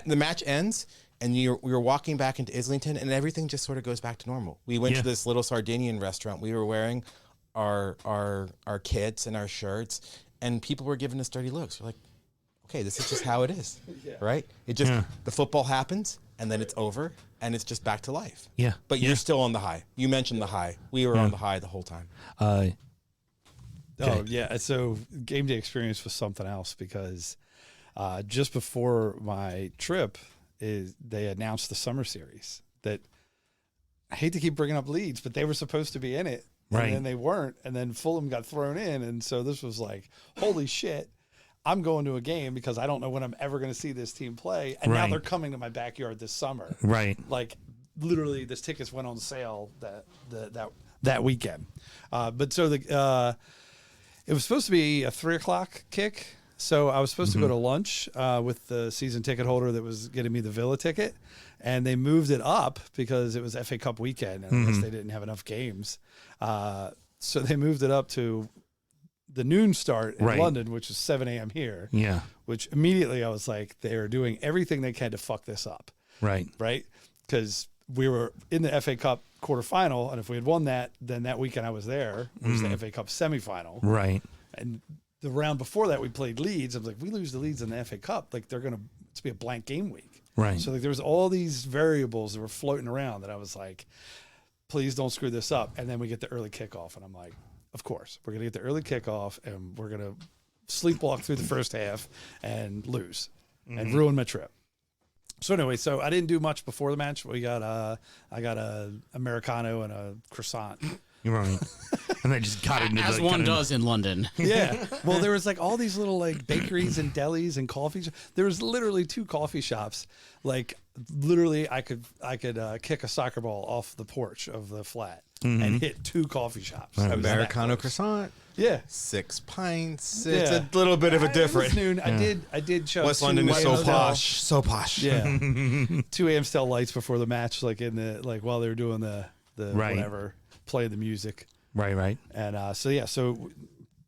the match ends, and we were walking back into Islington, and everything just sort of goes back to normal. We went to this little Sardinian restaurant. We were wearing our kits and our shirts, and people were giving us dirty looks. We're like, okay, this is just how it is, right? It just the football happens, and then it's over, and it's just back to life. Yeah. But you're still on the high. You mentioned the high. We were on the high the whole time. Oh yeah. So game day experience was something else, because just before my trip they announced the summer series that I hate to keep bringing up Leeds, but they were supposed to be in it. Right. And then they weren't. And then Fulham got thrown in. And so this was like, holy shit. I'm going to a game because I don't know when I'm ever going to see this team play. And now Right. they're coming to my backyard this summer. Right. Like literally, this tickets went on sale that weekend. But so it was supposed to be a 3:00 kick. So I was supposed to go to lunch with the season ticket holder that was getting me the Villa ticket, and they moved it up because it was FA Cup weekend, and I guess they didn't have enough games. So they moved it up to the noon start in Right. London, which is 7 a.m. here. Yeah. Which immediately I was like, they are doing everything they can to fuck this up, Right. right? Because we were in the FA Cup quarterfinal, and if we had won that, then that weekend I was there. It was the FA Cup semifinal. Right. And the round before that, we played Leeds. I was like, we lose the Leeds in the FA Cup, like it's be a blank game week. Right. So like there was all these variables that were floating around that I was like, please don't screw this up. And then we get the early kickoff, and I'm like, of course we're gonna get the early kickoff, and we're gonna sleepwalk through the first half and lose and ruin my trip. So anyway, so I didn't do much before the match. I got a Americano and a croissant. You're right. And they just got into As the one kind of- does in London. Yeah. Well, there was like all these little like bakeries and delis and coffee. There was literally 2 coffee shops. Like literally, I could kick a soccer ball off the porch of the flat and hit 2 coffee shops. I was that Americano close. croissant, Yeah. 6 pints. Yeah. It's a little bit of a It was different. noon. I did show West 2 London is so Amstel- posh, so posh. Yeah. 2 Amstel lights before the match, like in the while they were doing the Right. whatever, playing the music. Right. And so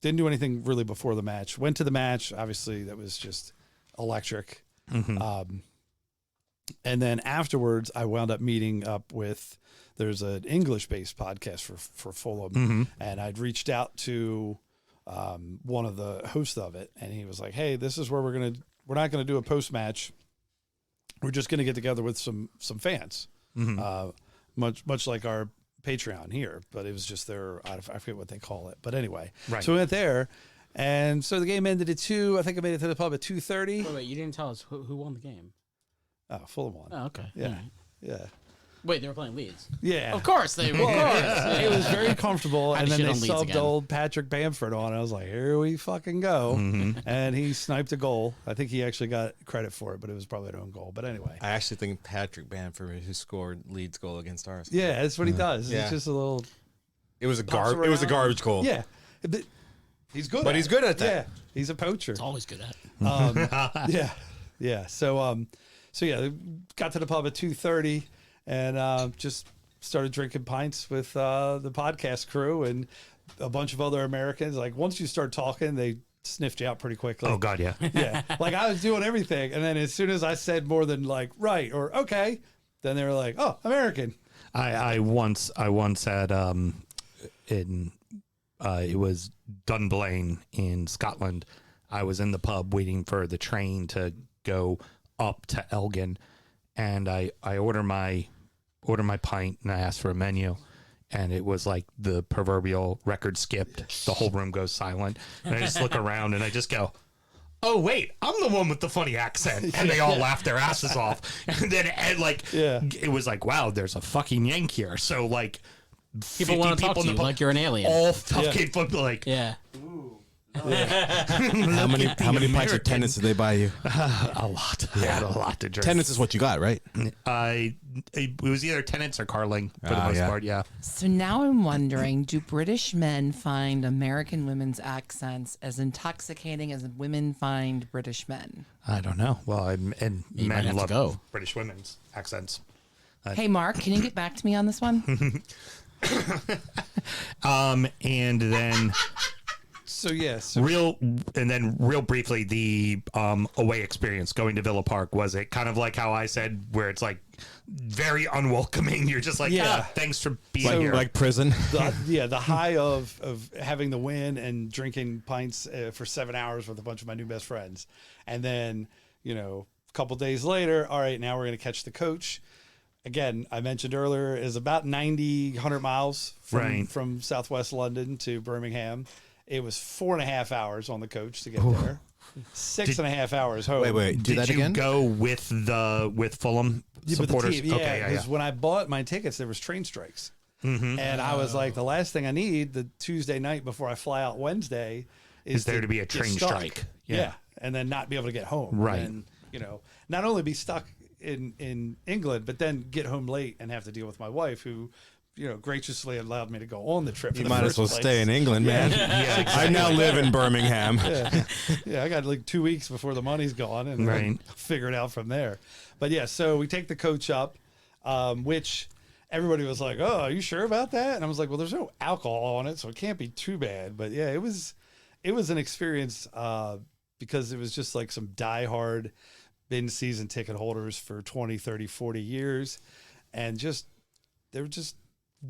didn't do anything really before the match. Went to the match. Obviously, that was just electric. And then afterwards, I wound up meeting up with, there's an English-based podcast for Fulham, and I'd reached out to one of the hosts of it, and he was like, hey, this is where we're not going to do a post-match. We're just going to get together with some fans, much like our Patreon here, but it was just I forget what they call it. But anyway, Right. so we went there, and so the game ended at 2. I think I made it to the pub at 2:30. Wait, you didn't tell us who won the game. Oh, Fulham won. Oh, okay. Yeah. All right. Yeah. Wait, they were playing Leeds. Yeah. Of course they were. It was very comfortable, Had and to then they shit on Leeds subbed again. old Patrick Bamford on. I was like, here we fucking go. And he sniped a goal. I think he actually got credit for it, but it was probably an own goal. But anyway. I actually think Patrick Bamford, who scored Leeds' goal against ours. Yeah, that's what he does. Yeah. It's just a little. It was a Pops around. garbage goal. Yeah. But he's good But at he's it. good at that. Yeah. He's a poacher. It's always good at. Yeah. Yeah. So yeah, got to the pub at 2:30 and just started drinking pints with the podcast crew and a bunch of other Americans. Like once you start talking, they sniffed you out pretty quickly. Oh God, yeah. Yeah. Like I was doing everything, and then as soon as I said more than like right or okay, then they were like, "Oh, American." I once had in it was Dunblane in Scotland. I was in the pub waiting for the train to go up to Elgin, and I order my pint and I asked for a menu, and it was like the proverbial record skipped. The whole room goes silent, and I just look around and I just go, oh wait, I'm the one with the funny accent, and they all laughed their asses off. And then it was like, wow, there's a fucking Yank here. So like, People want to talk to in the you pub, like you're an alien. all fucking like Yeah. How many pints of American. tenants did they buy you? a lot. I had a lot to drink. Tenants is what you got, right? It was either tenants or Carling for the Ah, most yeah. part. Yeah. So now I'm wondering, do British men find American women's accents as intoxicating as women find British men? I don't know. Well, and You might men have to love go. British women's accents. Hey, Mark, can you get back to me on this one? And then So yes, real briefly, the away experience going to Villa Park, was it kind of like how I said, where it's like very unwelcoming? You're just like, Yeah. thanks for being here. Like prison. the high of having the win and drinking pints for 7 hours with a bunch of my new best friends, and then a couple days later, all right, now we're going to catch the coach. Again, I mentioned earlier, is about 100 miles from southwest London to Birmingham. It was 4.5 hours on the coach to get there. six and a half hours home. Wait. Do Did that you again? go with Fulham Yeah, but the supporters? team, Okay, yeah. Because when I bought my tickets, there was train strikes, and I was like, the last thing I need the Tuesday night before I fly out Wednesday Is there to be a get train stuck. strike? Yeah. And then not be able to get home. Right. And not only be stuck in England, but then get home late and have to deal with my wife, who graciously allowed me to go on the trip. You might as well stay in England, man. Yeah, I now live in Birmingham. Yeah, I got like 2 weeks before the money's gone, and Right. figure it out from there. But yeah, so we take the coach up, which everybody was like, "Oh, are you sure about that?" And I was like, "Well, there's no alcohol on it, so it can't be too bad." But yeah, it was an experience because it was just like some diehard bin season ticket holders for 20, 30, 40 years, and they were just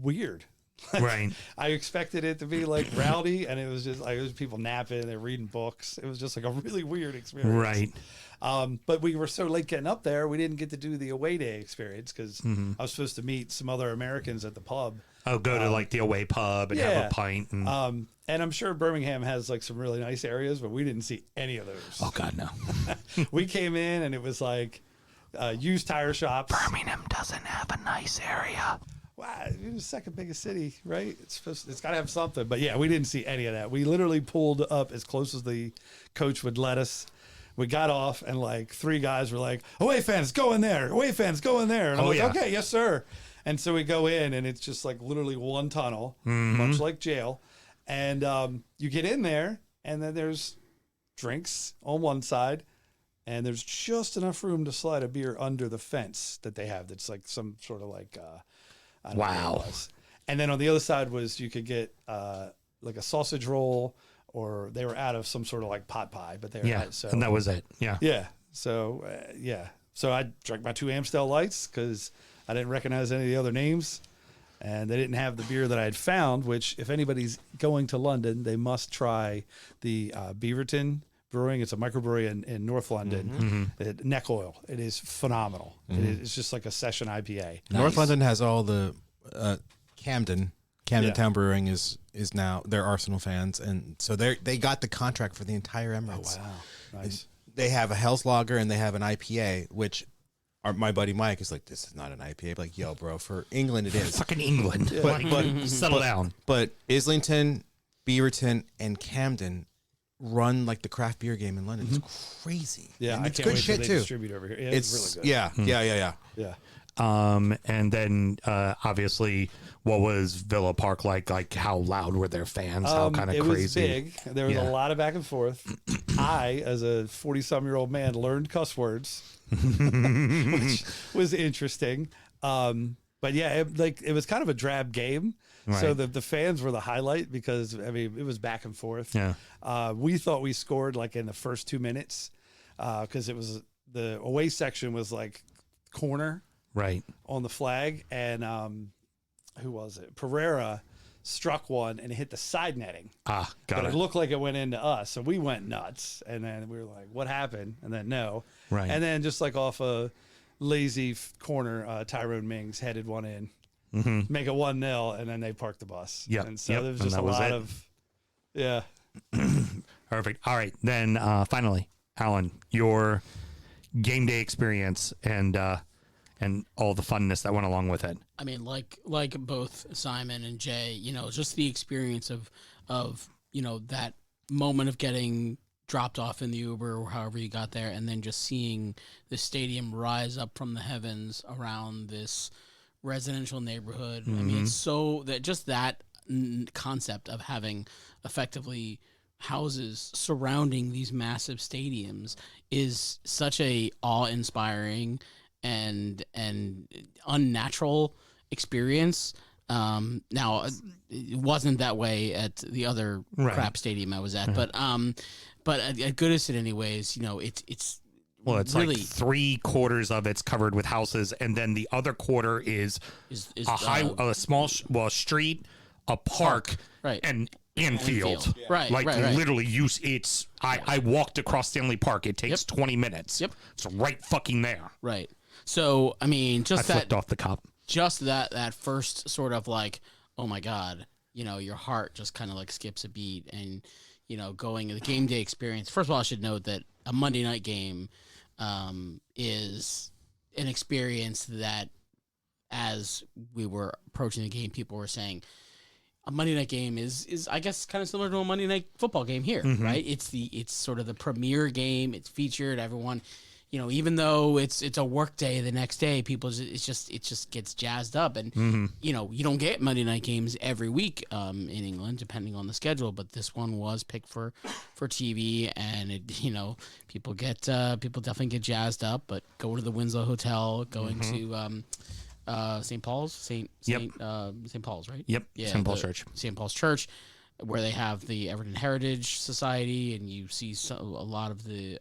weird. Right. I expected it to be like rowdy, and it was just like, it was people napping, they're reading books. It was just like a really weird experience. Right. But we were so late getting up there, we didn't get to do the away day experience because I was supposed to meet some other Americans at the pub. I'll go to like the away pub and have a pint. And, And I'm sure Birmingham has like some really nice areas, but we didn't see any of those. oh God, no. We came in and it was like used tire shops. Birmingham doesn't have a nice area. Wow, it was the second biggest city, right? It's got to have something. But yeah, we didn't see any of that. We literally pulled up as close as the coach would let us. We got off, and like three guys were like, "Away fans, go in there! Away fans, go in there!" And I'm like, "Okay, yes, sir." And so we go in, and it's just like literally one tunnel, much like jail. And you get in there, and then there's drinks on one side, and there's just enough room to slide a beer under the fence that they have. That's like some sort of like. I don't know what it was. And then on the other side was you could get like a sausage roll, or they were out of some sort of like pot pie, but they were out, so and that was it. Yeah. yeah. So so I drank my 2 Amstel Lights because I didn't recognize any of the other names, and they didn't have the beer that I had found. Which, if anybody's going to London, they must try the Beaverton Brewing. It's a microbrewery in North London. Neck Oil. It is phenomenal. It's just like a session IPA. North London has all the Camden Town Brewing is now, they're Arsenal fans, and so they got the contract for the entire Emirates. Oh, wow, nice. They have a Hell's Lager and they have an IPA, which my buddy Mike is like, "This is not an IPA." Like, yo, bro, for England it is. Fucking England. But Settle down. But Islington, Beaverton, and Camden run like the craft beer game in London. It's crazy. Yeah, and I it's can't good wait till shit they too. distribute over here. Yeah, it's really good. Yeah. Yeah. And then obviously, what was Villa Park like? Like, how loud were their fans? How kind of it crazy? was big. There was a lot of back and forth. I, as a 40-some-year-old man, learned cuss words, which was interesting. But yeah, it was kind of a drab game. Right. So the fans were the highlight because, I mean, it was back and forth. Yeah. We thought we scored like in the first 2 minutes because it was the away section was like corner Right. on the flag, and who was it? Pereira struck one and it hit the side netting. Got But it. it looked like it went into us, so we went nuts. And then we were like, "What happened?" And then no, Right. And then just like off a lazy corner, Tyrone Mings headed one in, make it 1-0, and then they parked the bus. Yep, And so yep, there was and just that a was lot it. of, yeah. Perfect. All right. Then finally, Alan, your game day experience and all the funness that went along with it. I mean, like both Simon and Jay, just the experience of that moment of getting dropped off in the Uber or however you got there, and then just seeing the stadium rise up from the heavens around this residential neighborhood. I mean, it's so that just that concept of having effectively houses surrounding these massive stadiums is such a awe-inspiring and unnatural experience. Now it wasn't that way at the other crap stadium I was at, but at Goodison anyways, it's Well, it's really like 3/4 of it's covered with houses, and then the other quarter is a small street, a park, right, and infield. Yeah. Right, like right. literally I walked across Stanley Park. It takes 20 minutes. Yep. It's right fucking there. Right. So I mean, I flipped off the cop. Just that first sort of like, oh my God, your heart just kind of like skips a beat, and going the game day experience. First of all, I should note that a Monday night game is an experience that, as we were approaching the game, people were saying a Monday night game is I guess kind of similar to a Monday night football game here, right? It's sort of the premier game. It's featured. Everyone, even though it's a work day the next day, it just gets jazzed up, and you don't get Monday night games every week in England, depending on the schedule. But this one was picked for TV, and people definitely get jazzed up. But go to the Winslow Hotel, going to St. Paul's, St. Paul's, right? Yep. Yeah, St. Paul's Church. St. Paul's Church, where they have the Everton Heritage Society, and you see a lot of the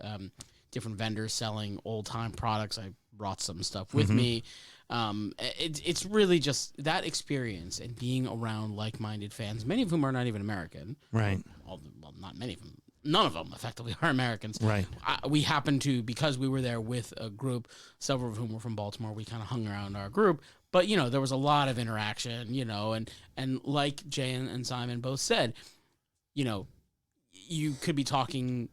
different vendors selling old time products. I brought some stuff with me. It's really just that experience and being around like minded fans, many of whom are not even American. Right. Well, not many of them. None of them effectively are Americans. Right. We happened to, because we were there with a group, several of whom were from Baltimore, we kind of hung around our group. But, there was a lot of interaction, and like Jay and Simon both said, you could be talking,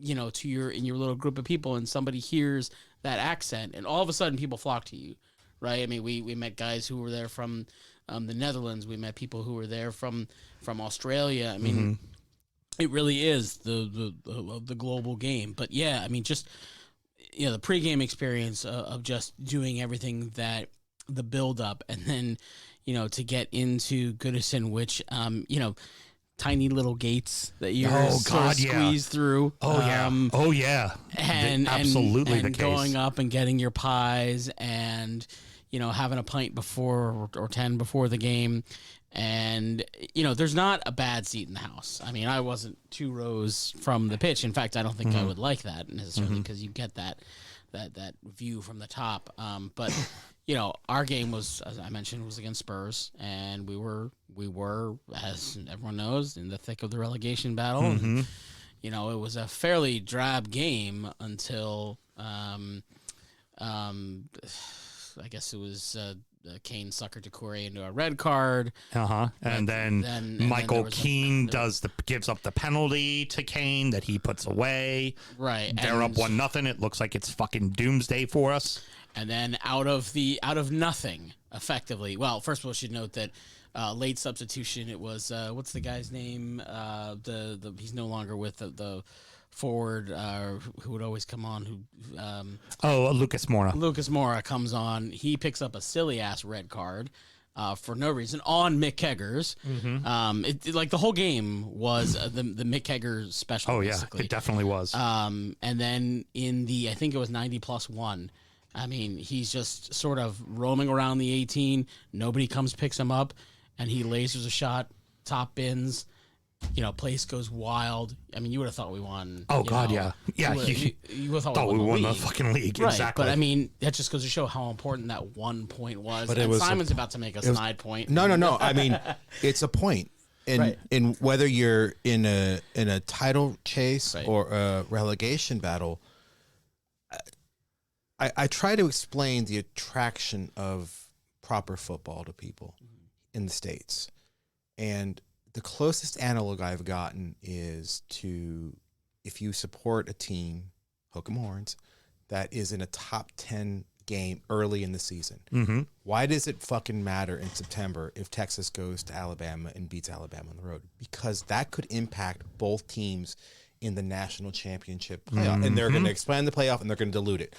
to in your little group of people, and somebody hears that accent, and all of a sudden people flock to you, right? I mean, we met guys who were there from the Netherlands. We met people who were there from Australia. I mean, it really is the global game. But yeah, I mean, just the pregame experience of just doing everything that the build up, and then to get into Goodison, which tiny little gates that you're squeeze through. Oh yeah. And absolutely and the case. Going up and getting your pies, and having a pint before or 10 before the game. And, there's not a bad seat in the house. I mean, I wasn't 2 rows from the pitch. In fact, I don't think I would like that necessarily, because you get that view from the top. But, our game was, as I mentioned, was against Spurs, and we were, as everyone knows, in the thick of the relegation battle. And, it was a fairly drab game until, I guess it was Kane suckered Decore into a red card. And then Michael Keane gives up the penalty to Kane that he puts away. Right. They're up 1-0. It looks like it's fucking doomsday for us. And then out of nothing, effectively. Well, first of all, I should note that late substitution. It was what's the guy's name? He's no longer with the forward who would always come on. Lucas Moura. Lucas Moura comes on. He picks up a silly ass red card for no reason on Mick Keggers. Like the whole game was the Mick Keggers special. Oh yeah, basically. it definitely was. And then in the, I think it was 90+1. I mean, he's just sort of roaming around the 18. Nobody comes, picks him up, and he lasers a shot, top bins. Place goes wild. I mean, you would have thought we won. Oh God, yeah. You would have thought we won the fucking league. Right, exactly. but I mean, that just goes to show how important that 1 point was. But and Simon's about to make a snide point. No. I mean, it's a point. In whether you're in a title chase or a relegation battle, I try to explain the attraction of proper football to people in the States. And the closest analog I've gotten is to, if you support a team, hook 'em horns, that is in a top 10 game early in the season. Why does it fucking matter in September if Texas goes to Alabama and beats Alabama on the road? Because that could impact both teams in the national championship playoff. And they're going to expand the playoff, and they're going to dilute it.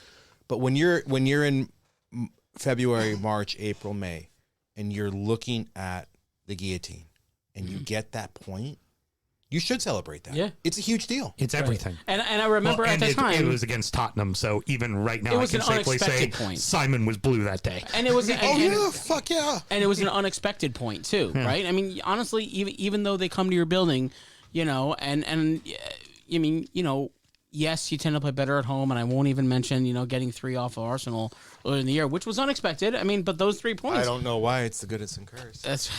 But when you're in February, March, April, May, and you're looking at the guillotine, and you get that point, you should celebrate that. Yeah. It's a huge deal. It's everything. And I remember at the time it was against Tottenham, so even right now It I was can an safely say unexpected point. Simon was blue that day. and it was Fuck yeah. and it was an unexpected point too, right? I mean, honestly, even though they come to your building, and I mean, yes, you tend to play better at home, and I won't even mention, getting 3 off of Arsenal early in the year, which was unexpected. I mean, but those 3 points. I don't know why it's the Goodison curse.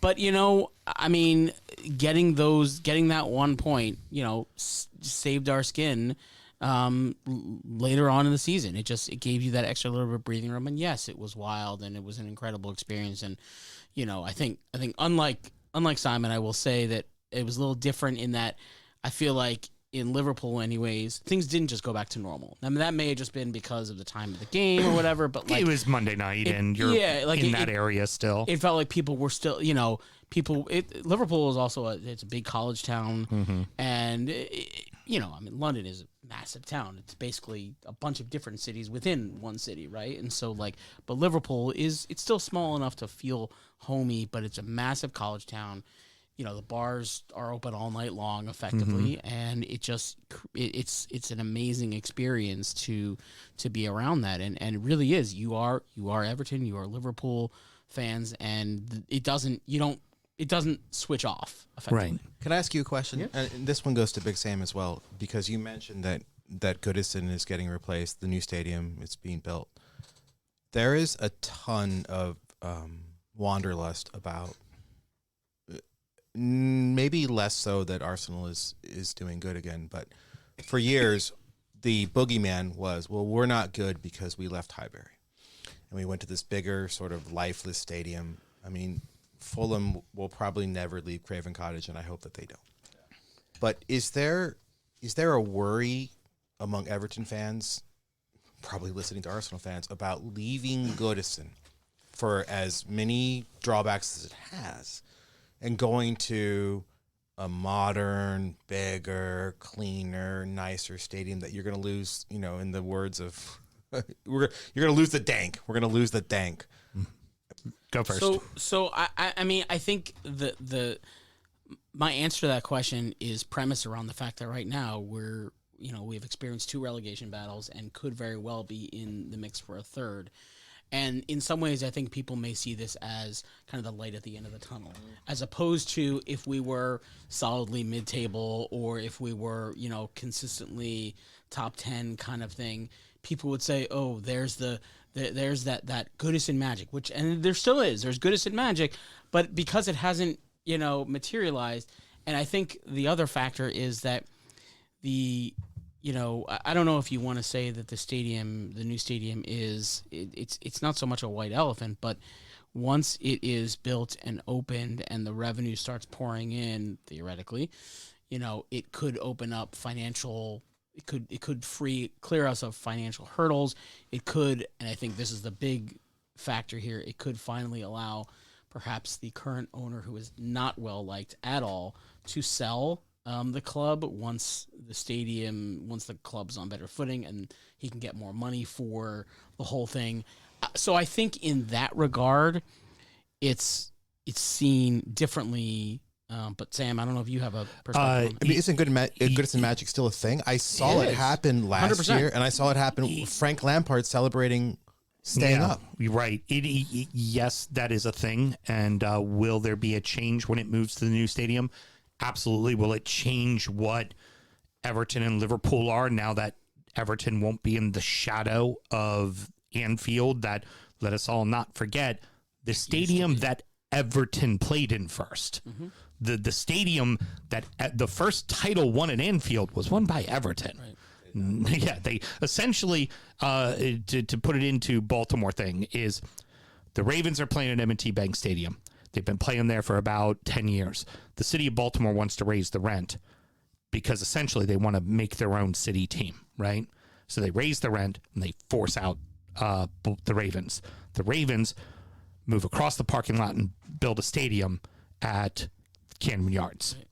But I mean, getting that 1 point, saved our skin later on in the season. It gave you that extra little bit of breathing room, and yes, it was wild, and it was an incredible experience. And I think unlike Simon, I will say that different in that I feel like in Liverpool, anyways, things didn't just go back to normal. I mean, that may have just been because of the time of the game or whatever. But like, it was Monday night, and you're in that area still. It felt like people were still, Liverpool is also it's a big college town, and I mean, London is a massive town. It's basically a bunch of different cities within one city, right? And so but Liverpool it's still small enough to feel homey, but it's a massive college town. The bars are open all night long, effectively, and it's an amazing experience to be around that, and it really is. You are Everton, you are Liverpool fans, and it doesn't switch off, effectively. Right. Can I ask you a question? And this one goes to Big Sam as well, because you mentioned that Goodison is getting replaced, the new stadium is being built. There is a ton of wanderlust about. Maybe less so that Arsenal is doing good again, but for years the boogeyman was, well, we're not good because we left Highbury and we went to this bigger sort of lifeless stadium. I mean, Fulham will probably never leave Craven Cottage, and I hope that they don't. But is there a worry among Everton fans, probably listening to Arsenal fans, about leaving Goodison for as many drawbacks as it has, and going to a modern, bigger, cleaner, nicer stadium that you're going to lose, in the words of, you're going to lose the dank. We're going to lose the dank. Go first. So I mean, I think my answer to that question is premised around the fact that right now we've experienced 2 relegation battles and could very well be in the mix for a third. And in some ways, I think people may see this as kind of the light at the end of the tunnel, as opposed to if we were solidly mid-table or if we were, consistently top 10 kind of thing. People would say, "Oh, there's that Goodison magic," and there still is. There's Goodison magic, but because it hasn't, materialized, and I think the other factor is that I don't know if you want to say that the new stadium it's not so much a white elephant, but once it is built and opened and the revenue starts pouring in, theoretically, it could open up it could clear us of financial hurdles. It could, and I think this is the big factor here, it could finally allow perhaps the current owner, who is not well liked at all, to sell the club once the club's on better footing and he can get more money for the whole thing. So I think in that regard, it's seen differently. But Sam, I don't know if you have a perspective. I mean, isn't Goodison magic still a thing? I saw it happen last 100%. year, and I saw it happen. Frank Lampard celebrating staying up. You're right. Yes, that is a thing. And will there be a change when it moves to the new stadium? Absolutely. Will it change what Everton and Liverpool are now that Everton won't be in the shadow of Anfield? That, let us all not forget, the stadium that Everton played in first. Mm-hmm. The stadium that the first title won at Anfield was won by Everton. Right. Yeah, they essentially, to put it into Baltimore thing, is the Ravens are playing at M&T Bank Stadium. They've been playing there for about 10 years. The city of Baltimore wants to raise the rent because essentially they want to make their own city team, right? So they raise the rent and they force out the Ravens. The Ravens move across the parking lot and build a stadium at Camden Yards. Right.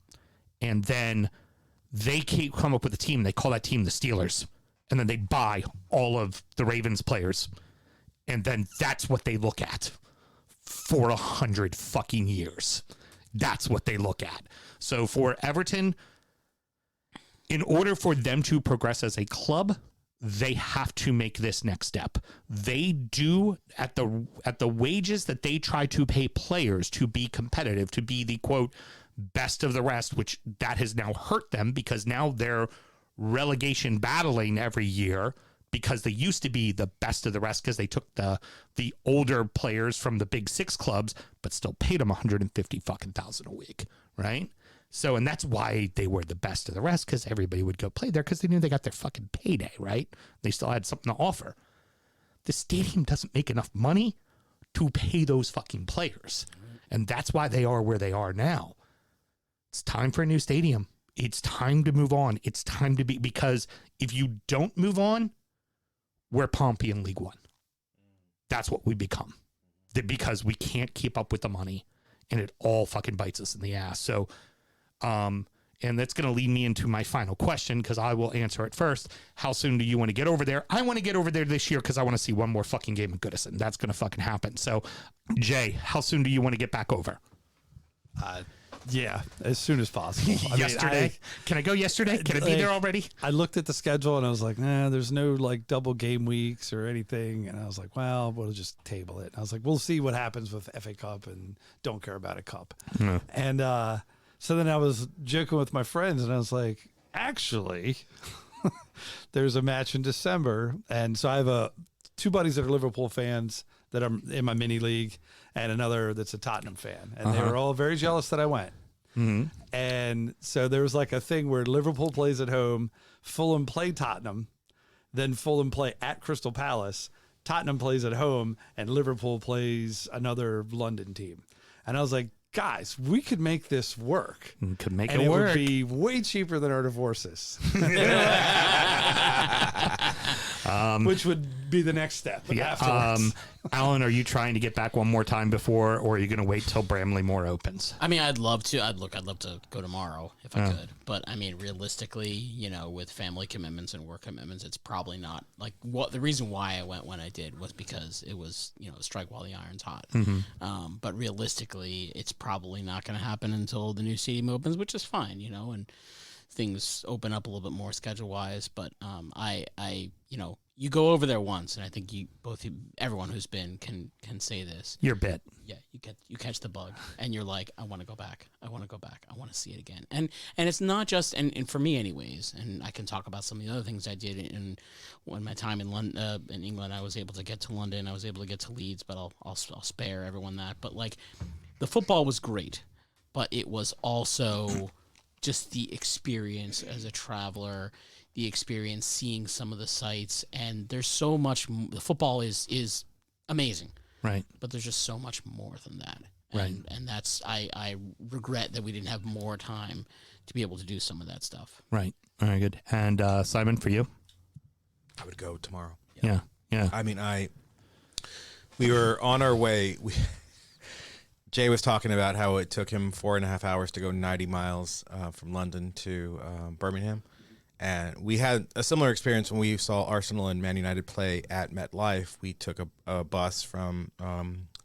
And then they come up with a team. They call that team the Steelers. And then they buy all of the Ravens players. And then that's what they look at for 100 fucking years. That's what they look at. So for Everton, in order for them to progress as a club, they have to make this next step. They do at the wages that they try to pay players to be competitive, to be the quote best of the rest, which that has now hurt them because now they're relegation battling every year because they used to be the best of the rest because they took the older players from the big 6 clubs, but still paid them $150,000 a week, right? So, and that's why they were the best of the rest, because everybody would go play there because they knew they got their fucking payday, right? They still had something to offer. The stadium doesn't make enough money to pay those fucking players. And that's why they are where they are now. it's time for a new stadium. It's time to move on. It's time to be, because if you don't move on, we're Pompey in League One. That's what we become, because we can't keep up with the money, and it all fucking bites us in the ass. So, and that's going to lead me into my final question, because I will answer it first. How soon do you want to get over there? I want to get over there this year because I want to see one more fucking game of Goodison. That's going to fucking happen. So, Jay, how soon do you want to get back over? Yeah, as soon as possible. Yesterday? Can I go yesterday? Can I be there already? I looked at the schedule and I was like, nah, there's no like double game weeks or anything. And I was like, well, we'll just table it. And I was like, we'll see what happens with FA Cup and Don't Care About It Cup. No. And so then I was joking with my friends and I was like, actually, there's a match in December. And so I have two buddies that are Liverpool fans that are in my mini league, and another that's a Tottenham fan. And they were all very jealous that I went. Mm-hmm. And so there was like a thing where Liverpool plays at home, Fulham play Tottenham, then Fulham play at Crystal Palace, Tottenham plays at home, and Liverpool plays another London team. And I was like, guys, we could make this work. Could make and it work. Would be way cheaper than our divorces. Which would be the next step afterwards. Alan, are you trying to get back one more time before, or are you going to wait till Bramley Moore opens? I mean, I'd love to. I'd love to go tomorrow if I could. But I mean, realistically, you know, with family commitments and work commitments, it's probably not like what the reason why I went when I did was because it was, you know, strike while the iron's hot. But realistically, it's probably not going to happen until the new stadium opens, which is fine, you know, and things open up a little bit more schedule wise. But you know, you go over there once, and I think everyone who's been can say this. You're bit. Yeah, you catch the bug, and you're like, I want to go back. I want to go back. I want to see it again. And it's not just and for me anyways. And I can talk about some of the other things I did in my time in London, in England. I was able to get to London. I was able to get to Leeds, but I'll spare everyone that. But like, the football was great, but it was also just the experience as a traveler. The experience seeing some of the sites, and there's so much. The football is amazing, right? But there's just so much more than that, right? And that's I regret that we didn't have more time to be able to do some of that stuff. Right. Very good. And Simon, for you, I would go tomorrow. Yeah. I mean, we were on our way. Jay was talking about how it took him 4.5 hours to go 90 miles from London to Birmingham. And we had a similar experience when we saw Arsenal and Man United play at MetLife. We took a bus from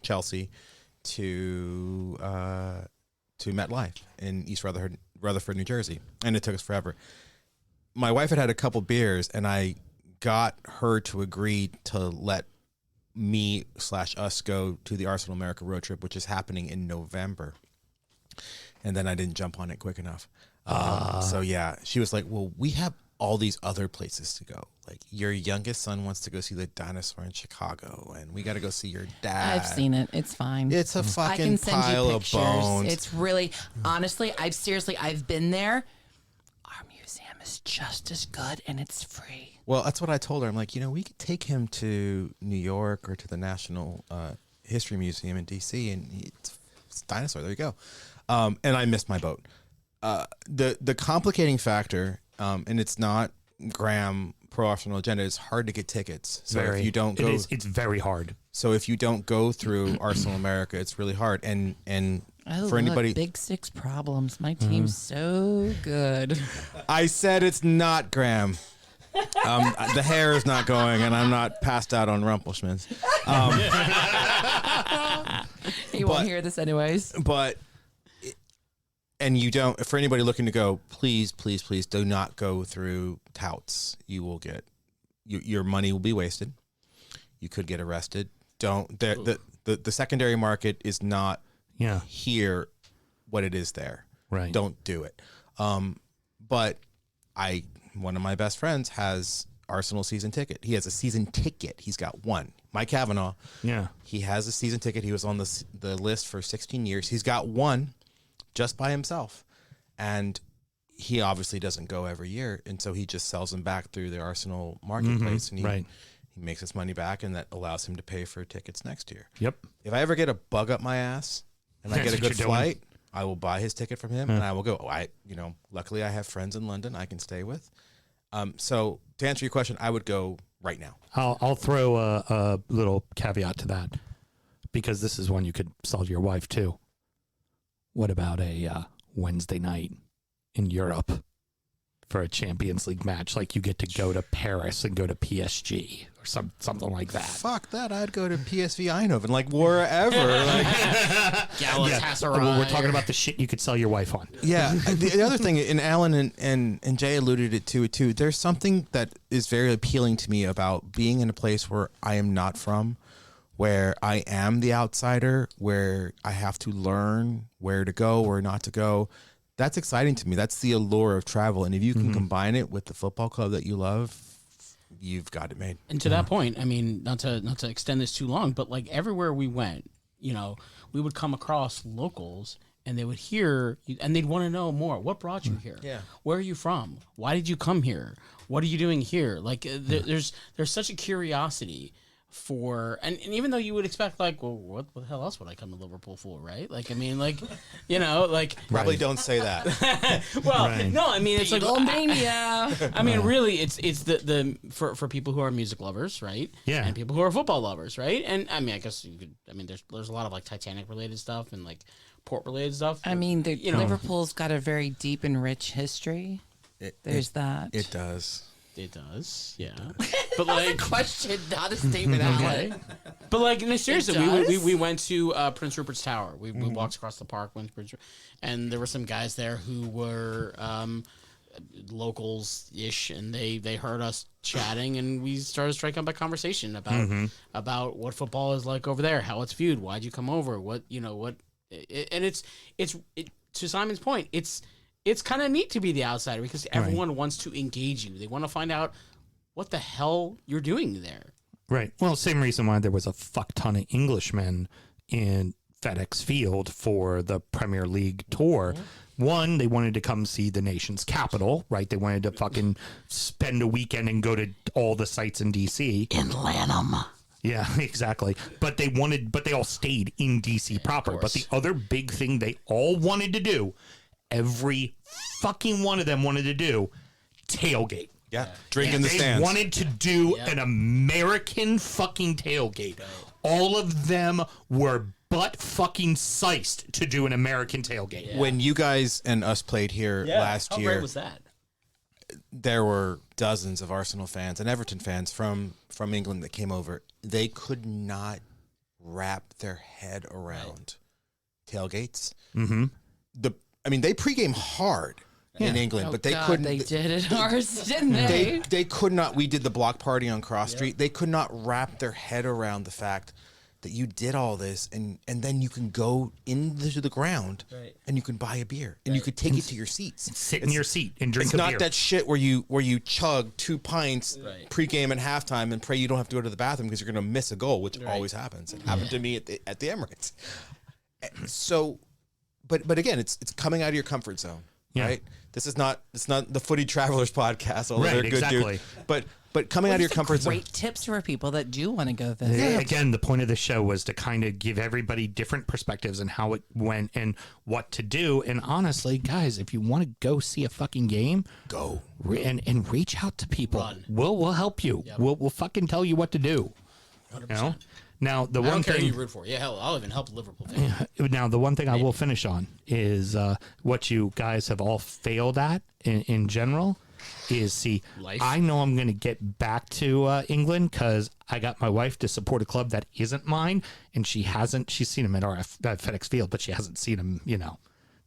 Chelsea to MetLife in East Rutherford, New Jersey, and it took us forever. My wife had a couple beers, and I got her to agree to let me/us go to the Arsenal America road trip, which is happening in November. And then I didn't jump on it quick enough. So yeah, she was like, well, we have all these other places to go. Like, your youngest son wants to go see the dinosaur in Chicago, and we got to go see your dad. I've seen it. It's fine. It's a I fucking can send pile you of pictures. bones. It's really, honestly, I've been there. Our museum is just as good, and it's free. Well, that's what I told her. I'm like, you know, we could take him to New York or to the National History Museum in D.C., and it's a dinosaur. There you go. And I missed my boat. The complicating factor, and it's not Graham Pro Arsenal Agenda, is hard to get tickets. So if you don't go, it's very hard. So if you don't go through Arsenal America, it's really hard. And for anybody, Big Six problems. My team's so good. I said it's not Graham. The hair is not going, and I'm not passed out on Rumpelschmitz. You won't hear this anyways. But. And you don't, for anybody looking to go, please do not go through touts. You will get, your money will be wasted. You could get arrested. Don't, the secondary market is not here what it is there. Right. Don't do it. But one of my best friends has Arsenal season ticket. He has a season ticket. He's got one. Mike Cavanaugh. Yeah. He has a season ticket. He was on the list for 16 years. He's got one. Just by himself, and he obviously doesn't go every year, and so he just sells them back through the Arsenal marketplace, and he makes his money back, and that allows him to pay for tickets next year. Yep. If I ever get a bug up my ass and I That's get a what good you're flight, I will buy his ticket from him, and I will go. Luckily I have friends in London I can stay with. So to answer your question, I would go right now. I'll throw a little caveat to that, because this is one you could sell to your wife too. What about a Wednesday night in Europe for a Champions League match? Like you get to go to Paris and go to PSG or something like that. Fuck that! I'd go to PSV Eindhoven, like wherever. Well, we're talking about the shit you could sell your wife on. Yeah. The other thing, and Alan and Jay alluded it to it too. There's something that is very appealing to me about being in a place where I am not from, where I am the outsider, where I have to learn where to go, where not to go. That's exciting to me. That's the allure of travel. And if you can combine it with the football club that you love, you've got it made. And to that point, I mean, not to extend this too long, but like everywhere we went, we would come across locals and they would hear and they'd want to know more. What brought you here? Yeah. Where are you from? Why did you come here? What are you doing here? Like there's such a curiosity for, and even though you would expect like, well, what the hell else would I come to Liverpool for, right? Like, I mean, like, Probably don't say that. well, no, I mean, it's like Beatlemania. I mean, really, it's the for people who are music lovers, right? Yeah. And people who are football lovers, right? And I mean, I guess you could. I mean, there's a lot of like Titanic related stuff and like port related stuff. I mean, Liverpool's got a very deep and rich history. There's that. It does. It does, yeah. But like, Question, not a statement. okay. But like, no, seriously, It does? we went to Prince Rupert's Tower. We walked across the park, went to Prince, and there were some guys there who were locals ish, and they heard us chatting, and we started striking up a conversation about what football is like over there, how it's viewed, why'd you come over, and it's to Simon's point, it's kind of neat to be the outsider because everyone wants to engage you. They want to find out what the hell you're doing there. Right. Well, same reason why there was a fuck ton of Englishmen in FedEx Field for the Premier League tour. One, they wanted to come see the nation's capital, right? They wanted to fucking spend a weekend and go to all the sites in DC. In Lanham. Yeah, exactly. But they all stayed in DC proper. But the other big thing they all wanted to do, every fucking one of them wanted to do, tailgate. Yeah. Drink in the They stands. wanted to do an American fucking tailgate. All of them were butt fucking sized to do an American tailgate. When you guys and us played here last How year, great was that? there were dozens of Arsenal fans and Everton fans from England that came over. They could not wrap their head around tailgates. Mm-hmm. They pregame hard in England, but they couldn't. They did it ours, didn't they? They could not. We did the block party on Cross Street. They could not wrap their head around the fact that you did all this, and then you can go into the ground and you can buy a beer and you could take it to your seats, Sit in your seat and drink It's a not beer. that shit where you chug 2 pints pregame and halftime and pray you don't have to go to the bathroom because you're going to miss a goal, which always happens. It happened to me at the Emirates. So, but again, it's coming out of your comfort zone, right? It's not the Footy Travelers podcast, although they're good dudes. But coming out of your comfort zone. Great tips for people that do want to go visit. Yeah. Again, the point of the show was to kind of give everybody different perspectives and how it went and what to do. And honestly, guys, if you want to go see a fucking game, Go. and reach out to people. We'll help you. Yep. We'll fucking tell you what to do. 100%. You know? Now, the I one don't care who thing you root for. Yeah, hell, I'll even help Liverpool fans. now the one thing I will finish on is what you guys have all failed at in general is Life. I know I'm going to get back to England because I got my wife to support a club that isn't mine, and she's seen him at FedEx Field, but she hasn't seen him,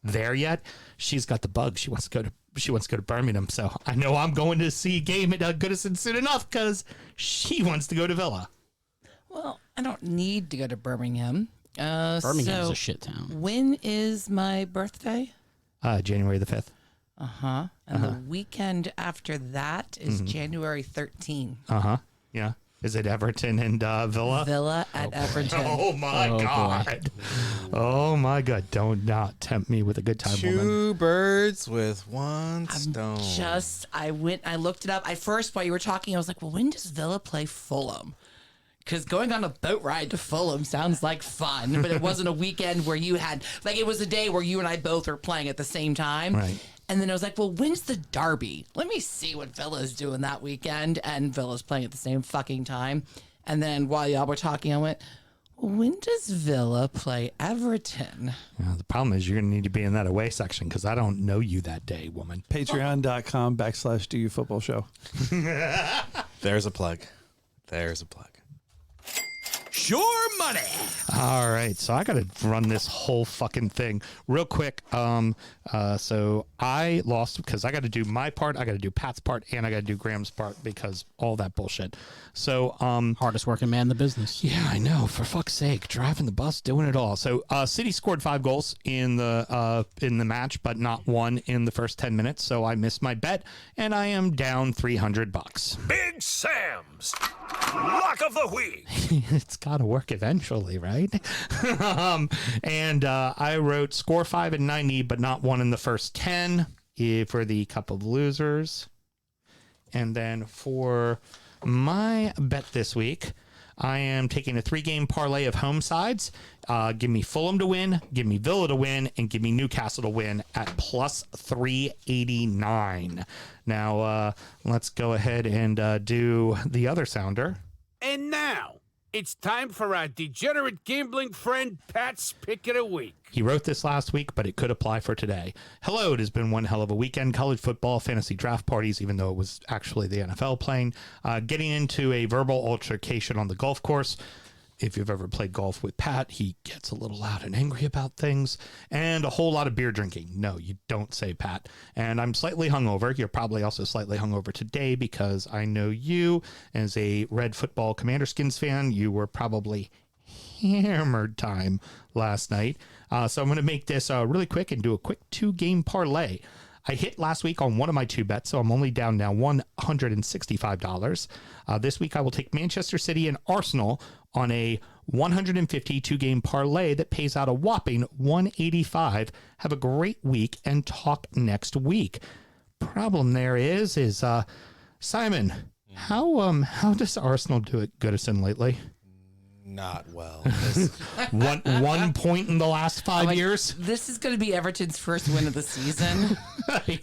there yet. She's got the bug. She wants to go to Birmingham, so I know I'm going to see a game at Goodison soon enough because she wants to go to Villa. Well, I don't need to go to Birmingham. Birmingham's so a shit town. When is my birthday? January the 5th. And the weekend after that is January 13th. Yeah. Is it Everton and Villa? Villa at Everton. Oh my God. Oh my God. Don't not tempt me with a good time, woman. 2 birds with 1 stone. I looked it up. At first, while you were talking, I was like, well, when does Villa play Fulham? because going on a boat ride to Fulham sounds like fun, but it wasn't a weekend where you had, like, it was a day where you and I both were playing at the same time. Right. And then I was like, well, when's the derby? Let me see what Villa's doing that weekend. And Villa's playing at the same fucking time. And then while y'all were talking, I went, when does Villa play Everton? The problem is you're going to need to be in that away section because I don't know you that day, woman. Patreon.com/doyoufootballshow. There's a plug. There's a plug. Sure money. All right, so I got to run this whole fucking thing real quick. So I lost because I got to do my part, I got to do Pat's part, and I got to do Graham's part because all that bullshit. So Hardest working man in the business. yeah, I know. For fuck's sake, driving the bus, doing it all. So City scored 5 goals in the match, but not one in the first 10 minutes. So I missed my bet, and I am down $300. Big Sam's Lock of the Week. It's got to work eventually, right? And I wrote score 5 and 90, but not one in the first 10 for the Cup of Losers. And then for my bet this week, I am taking a 3-game parlay of home sides. Give me Fulham to win, give me Villa to win, and give me Newcastle to win at plus 389. Now, let's go ahead and do the other sounder. And now, it's time for our degenerate gambling friend Pat's Pick of the Week. He wrote this last week, but it could apply for today. Hello, it has been one hell of a weekend. College football, fantasy draft parties, even though it was actually the NFL playing. Getting into a verbal altercation on the golf course. If you've ever played golf with Pat, he gets a little loud and angry about things. And a whole lot of beer drinking. No, you don't say, Pat. And I'm slightly hungover. You're probably also slightly hungover today because I know you, as a Red Football Commander Skins fan, you were probably hammered time last night. So I'm going to make this really quick and do a quick 2-game parlay. I hit last week on one of my 2 bets, so I'm only down now $165. This week I will take Manchester City and Arsenal on a 152-game parlay that pays out a whopping $185. Have a great week and talk next week. Problem there is Simon, how does Arsenal do at Goodison lately? Not well. one point in the last 5 years. This is going to be Everton's first win of the season.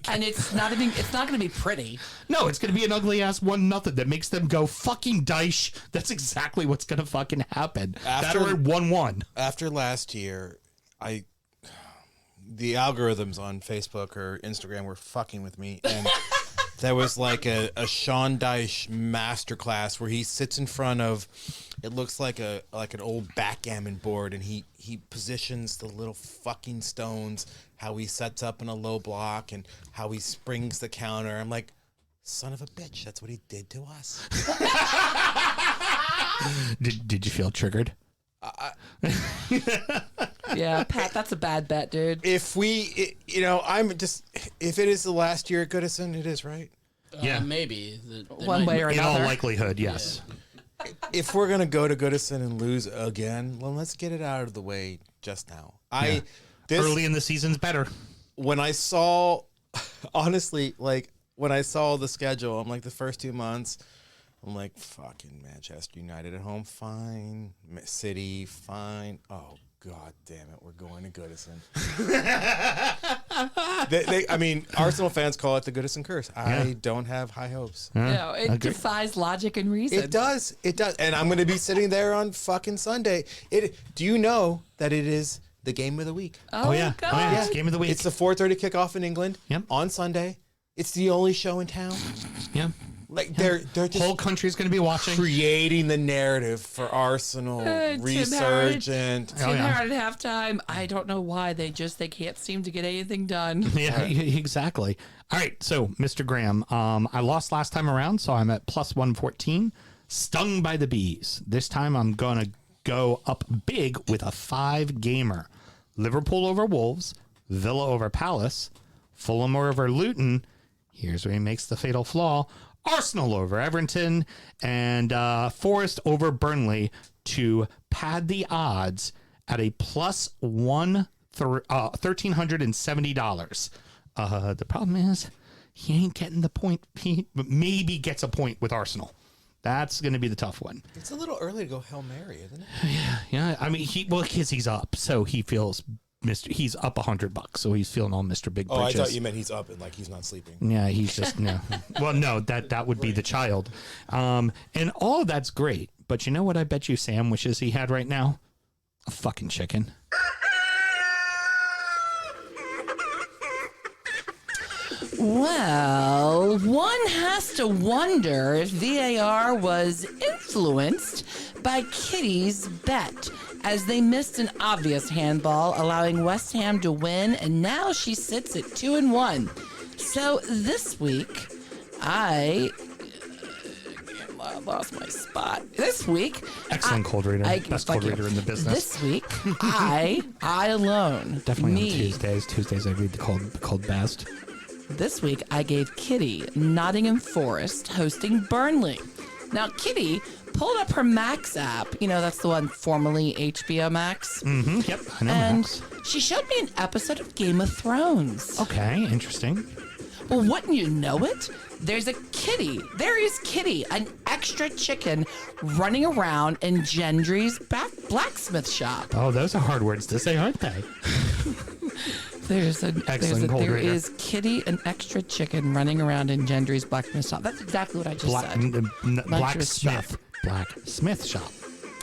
And it's not going to be pretty. No, it's going to be an ugly ass 1-0 that makes them go fucking dice. That's exactly what's going to fucking happen. That or 1-1. After last year, the algorithms on Facebook or Instagram were fucking with me, and there was like a Sean Dyche masterclass where he sits in front of, it looks like an old backgammon board, and he positions the little fucking stones, how he sets up in a low block and how he springs the counter. I'm like, son of a bitch, that's what he did to us. Did you feel triggered? Yeah, Pat, that's a bad bet, dude. If if it is the last year at Goodison, it is, right? Yeah. Maybe. One way or In another. all likelihood, yes. If we're gonna go to Goodison and lose again, well, let's get it out of the way just now. Early in the season's better. When I saw, honestly, when I saw the schedule, I'm like, the first 2 months, I'm like, fucking Manchester United at home, fine. City, fine. Oh, God damn it, we're going to Goodison. Arsenal fans call it the Goodison curse. I don't have high hopes. No, it defies logic and reason. It does. And I'm going to be sitting there on fucking Sunday. Do you know that it is the game of the week? Oh, yeah. God. Oh, yeah. It's game of the week. It's the 4:30 kickoff in England on Sunday. It's the only show in town. Yeah. Like they're just Whole country's going to be watching. creating the narrative for Arsenal, resurgent. Tim Howard at halftime. I don't know why they can't seem to get anything done. Yeah, exactly. All right, so Mr. Graham, I lost last time around, so I'm at plus 114. Stung by the bees. This time I'm going to go up big with a 5-gamer. Liverpool over Wolves, Villa over Palace, Fulham over Luton. Here's where he makes the fatal flaw. Arsenal over Everton, and Forest over Burnley to pad the odds at a plus $1,370. The problem is he ain't getting the point. He maybe gets a point with Arsenal. That's going to be the tough one. It's a little early to go Hail Mary, isn't it? Yeah. I mean, because he's up, so he feels he's up $100, so he's feeling all Mr. Big Oh, Britches. I thought you meant he's up and like he's not sleeping. Yeah, he's just no. Well, no, that would be the child, and all of that's great. But you know what? I bet you Sam wishes he had right now a fucking chicken. Well, one has to wonder if VAR was influenced by Kitty's bet, as they missed an obvious handball, allowing West Ham to win, and now she sits at 2-1. So this week, I lost my spot. This week, Excellent cold reader, best cold reader in the business. This week, I alone, Definitely me, on Tuesdays. Tuesdays I read the cold best. This week, I gave Kitty Nottingham Forest hosting Burnley. Now, Kitty pulled up her Max app. You know, that's the one formerly HBO Max. Mm-hmm. Yep, I know And Max. she showed me an episode of Game of Thrones. Okay, interesting. Well, wouldn't you know it? There's a kitty. There is Kitty, an extra chicken running around in Gendry's blacksmith shop. Oh, those are hard words to say, aren't they? Excellent cold There reader. is Kitty, an extra chicken running around in Gendry's blacksmith shop. That's exactly what I just said. Blacksmith. Blacksmith shop.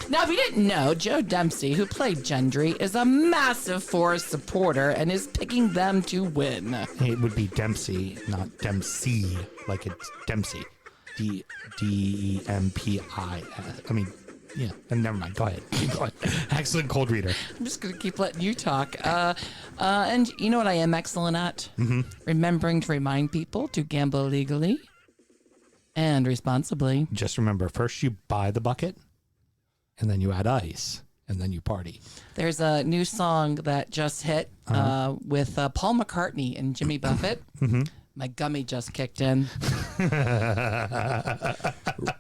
Now, if you didn't know, Joe Dempsey, who played Gendry, is a massive Forest supporter and is picking them to win. It would be Dempsey, not Dempsey, like it's Dempsey. Dempi. I mean, yeah, never mind. Go ahead. Keep going. Excellent cold reader. I'm just going to keep letting you talk. And you know what I am excellent at? Mm-hmm. Remembering to remind people to gamble legally and responsibly. Just remember, first you buy the bucket, and then you add ice, and then you party. There's a new song that just hit with Paul McCartney and Jimmy Buffett. Mm-hmm. My gummy just kicked in.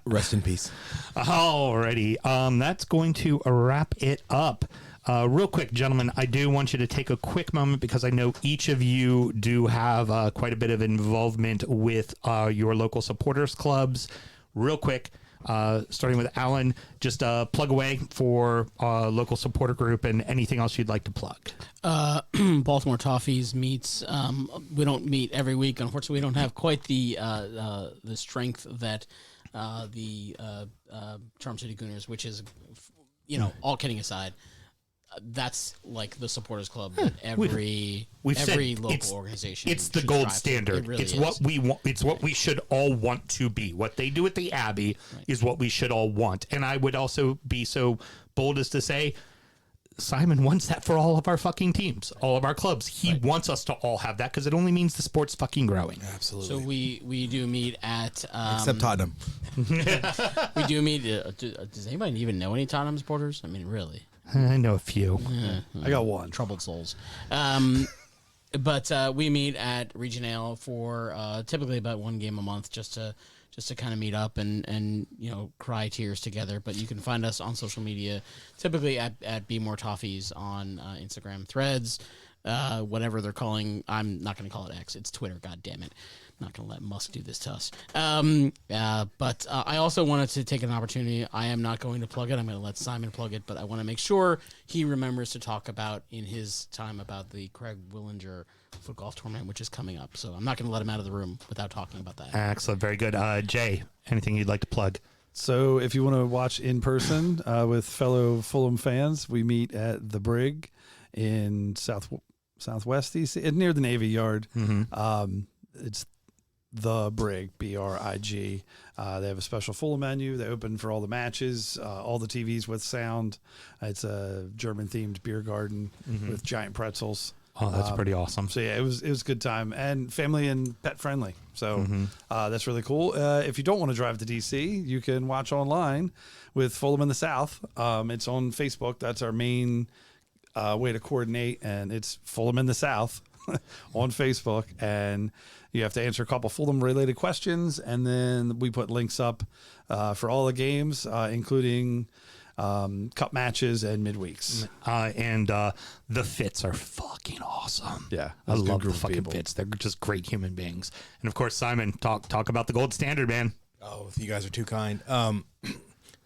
Rest in peace. Alrighty, that's going to wrap it up. Real quick, gentlemen, I do want you to take a quick moment because I know each of you do have quite a bit of involvement with your local supporters clubs. Real quick, starting with Alan, just plug away for local supporter group and anything else you'd like to plug. Baltimore Toffees meets. We don't meet every week. Unfortunately, we don't have quite the strength that the Charm City Gooners, which is, all kidding aside, that's like the supporters club that every local organization. It's the should gold strive for. standard. It really It's is. what we want. It's what we should all want to be. What they do at the Abbey is what we should all want. And I would also be so bold as to say, Simon wants that for all of our fucking teams, all of our clubs. He wants us to all have that because it only means the sport's fucking growing. Absolutely. So we do meet at Except Tottenham. we do meet. Does anybody even know any Tottenham supporters? I mean, really. I know a few. I got one. Troubled souls. But we meet at Regionale for typically about one game a month, just to kind of meet up and cry tears together. But you can find us on social media, typically at Be More Toffees on Instagram, Threads, whatever they're calling. I'm not going to call it X. It's Twitter. God damn it. I'm not going to let Musk do this to us. But I also wanted to take an opportunity. I am not going to plug it. I'm going to let Simon plug it, but I want to make sure he remembers to talk about in his time about the Craig Willinger foot golf tournament, which is coming up. So I'm not going to let him out of the room without talking about that. Excellent. Very good. Jay, anything you'd like to plug? So if you want to watch in person with fellow Fulham fans, we meet at the Brig in Southwest DC, near the Navy Yard. Mm-hmm. It's the Brig, BRIG. They have a special Fulham menu. They open for all the matches, all the TVs with sound. It's a German-themed beer garden with giant pretzels. Oh, that's pretty awesome. So yeah, it was a good time and family and pet friendly. So that's really cool. If you don't want to drive to DC, you can watch online with Fulham in the South. It's on Facebook. That's our main way to coordinate, and it's Fulham in the South on Facebook. And you have to answer a couple Fulham related questions, and then we put links up for all the games, including cup matches and midweeks. And the Fits are fucking awesome. Yeah, I that's a good love the group of fucking people. Fits. They're just great human beings. And of course, Simon, talk about the gold standard, man. Oh, you guys are too kind.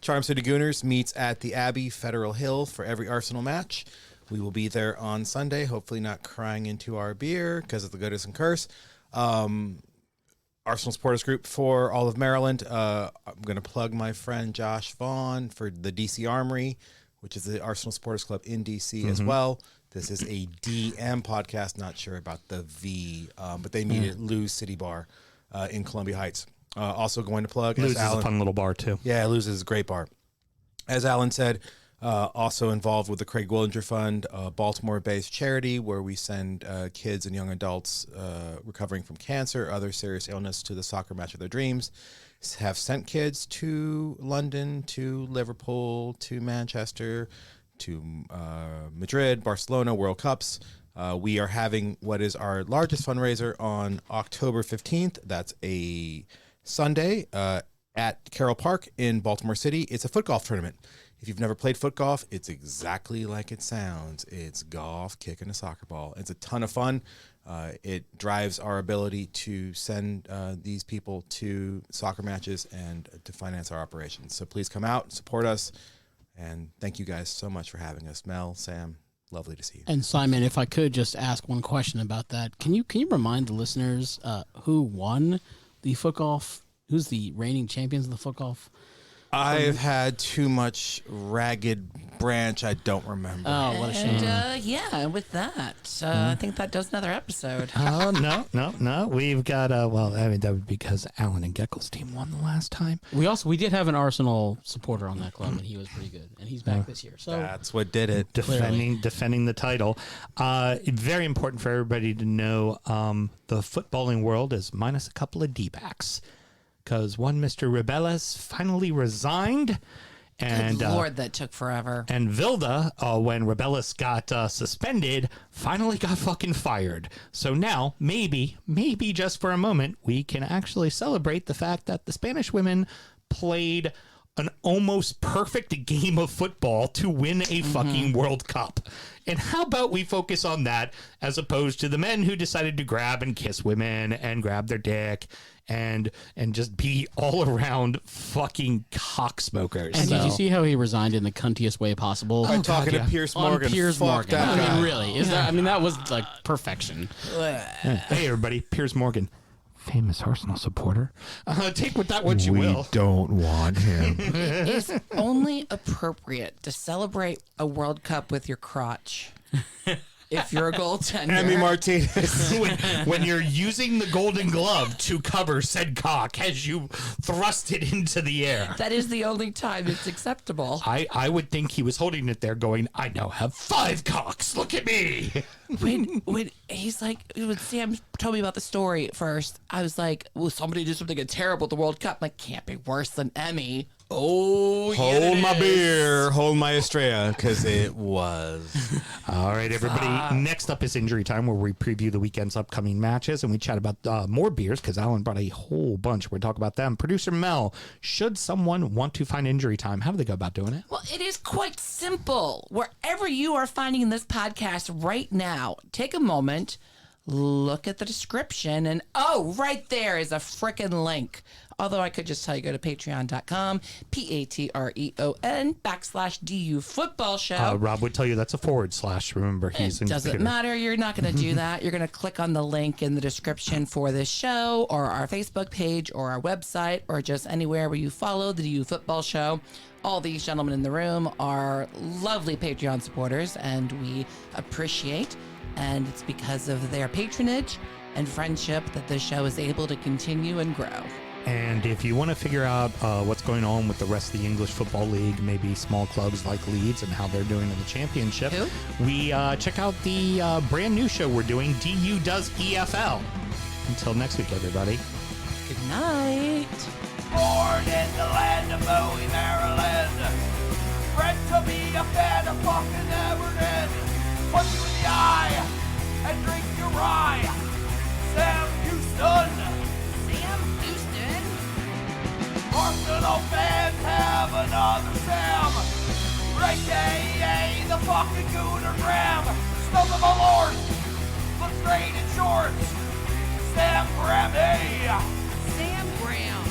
Charm City Gooners meets at the Abbey Federal Hill for every Arsenal match. We will be there on Sunday, hopefully not crying into our beer because of the goodness and curse. Arsenal supporters group for all of Maryland. I'm going to plug my friend Josh Vaughn for the DC Armory, which is the Arsenal Supporters Club in DC as well. This is a DM podcast, not sure about the V, but they meet at Lou's City Bar in Columbia Heights. Also going to plug. Lou's is a fun little bar, too. Yeah, Lou's is a great bar. As Alan said, also involved with the Craig Willinger Fund, a Baltimore-based charity where we send kids and young adults recovering from cancer, other serious illness to the soccer match of their dreams. Have sent kids to London, to Liverpool, to Manchester, to Madrid, Barcelona, World Cups. We are having what is our largest fundraiser on October 15th. That's a Sunday at Carroll Park in Baltimore City. It's a foot golf tournament. If you've never played foot golf, it's exactly like it sounds. It's golf kicking a soccer ball. It's a ton of fun. It drives our ability to send these people to soccer matches and to finance our operations. So please come out, support us, and thank you guys so much for having us. Mel, Sam, lovely to see you. And Simon, if I could just ask one question about that, can you remind the listeners who won the foot golf? Who's the reigning champions of the foot golf? I've had too much ragged branch. I don't remember. Oh, what a shame. And yeah, with that, I think that does another episode. Oh, no. We've got, well, I mean, that would be because Alan and Geckel's team won the last time. We did have an Arsenal supporter on that club, and he was pretty good. And he's back this year. So That's what did it. Defending the title. Very important for everybody to know the footballing world is minus a couple of D-backs. Because one Mr. Rebellas finally resigned. And Good Lord, that took forever. And Vilda, when Rebellas got suspended, finally got fucking fired. So now, maybe just for a moment, we can actually celebrate the fact that the Spanish women played an almost perfect game of football to win a fucking World Cup. And how about we focus on that as opposed to the men who decided to grab and kiss women and grab their dick and just be all around fucking cocksmokers. And did you see how he resigned in the cuntiest way possible? By talking to Pierce Morgan. Piers Fuck Morgan. that I guy. mean, really. That was like perfection. Hey, everybody, Piers Morgan. Famous Arsenal supporter. Take with that what you will. Don't want him. It's only appropriate to celebrate a World Cup with your crotch. If you're a goaltender. Emmy Martinez. when you're using the golden glove to cover said cock as you thrust it into the air. That is the only time it's acceptable. I would think he was holding it there going, I now have 5 cocks. Look at me. When he's like, when Sam told me about the story first, I was like, well, somebody did something terrible at the World Cup. I'm like, can't be worse than Emmy. Oh, Hold my beer. Hold my Estrella, because it was. All right, everybody. Next up is Injury Time, where we preview the weekend's upcoming matches, and we chat about more beers, because Alan brought a whole bunch. We're going to talk about them. Producer Mel, should someone want to find Injury Time, how do they go about doing it? Well, it is quite simple. Wherever you are finding this podcast right now, take a moment, look at the description, and right there is a frickin' link. Although I could just tell you, go to patreon.com, patreon.com/DU Football Show. Rob would tell you that's a / Remember, he's in Doesn't matter. You're not going to do that. You're going to click on the link in the description for this show or our Facebook page or our website or just anywhere where you follow the DU Football Show. All these gentlemen in the room are lovely Patreon supporters, and we appreciate. And it's because of their patronage and friendship that this show is able to continue and grow. And if you want to figure out what's going on with the rest of the English Football League, maybe small clubs like Leeds and how they're doing in the championship, we check out the brand new show we're doing, DU Does EFL. Until next week, everybody. Good night. Born in the land of Bowie, Maryland. Bred to be a fan of fucking Everton. Punch you in the eye and drink your rye. Sam Houston. Sam Houston. Arsenal fans have another Sam. AKA the fucking Gooner Graham. Stump of a lord. Look straight in shorts. Sam Grammy. Sam Brown.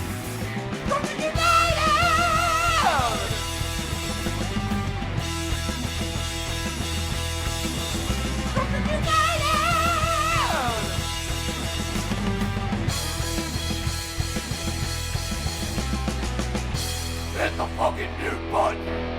hit the fucking mute button.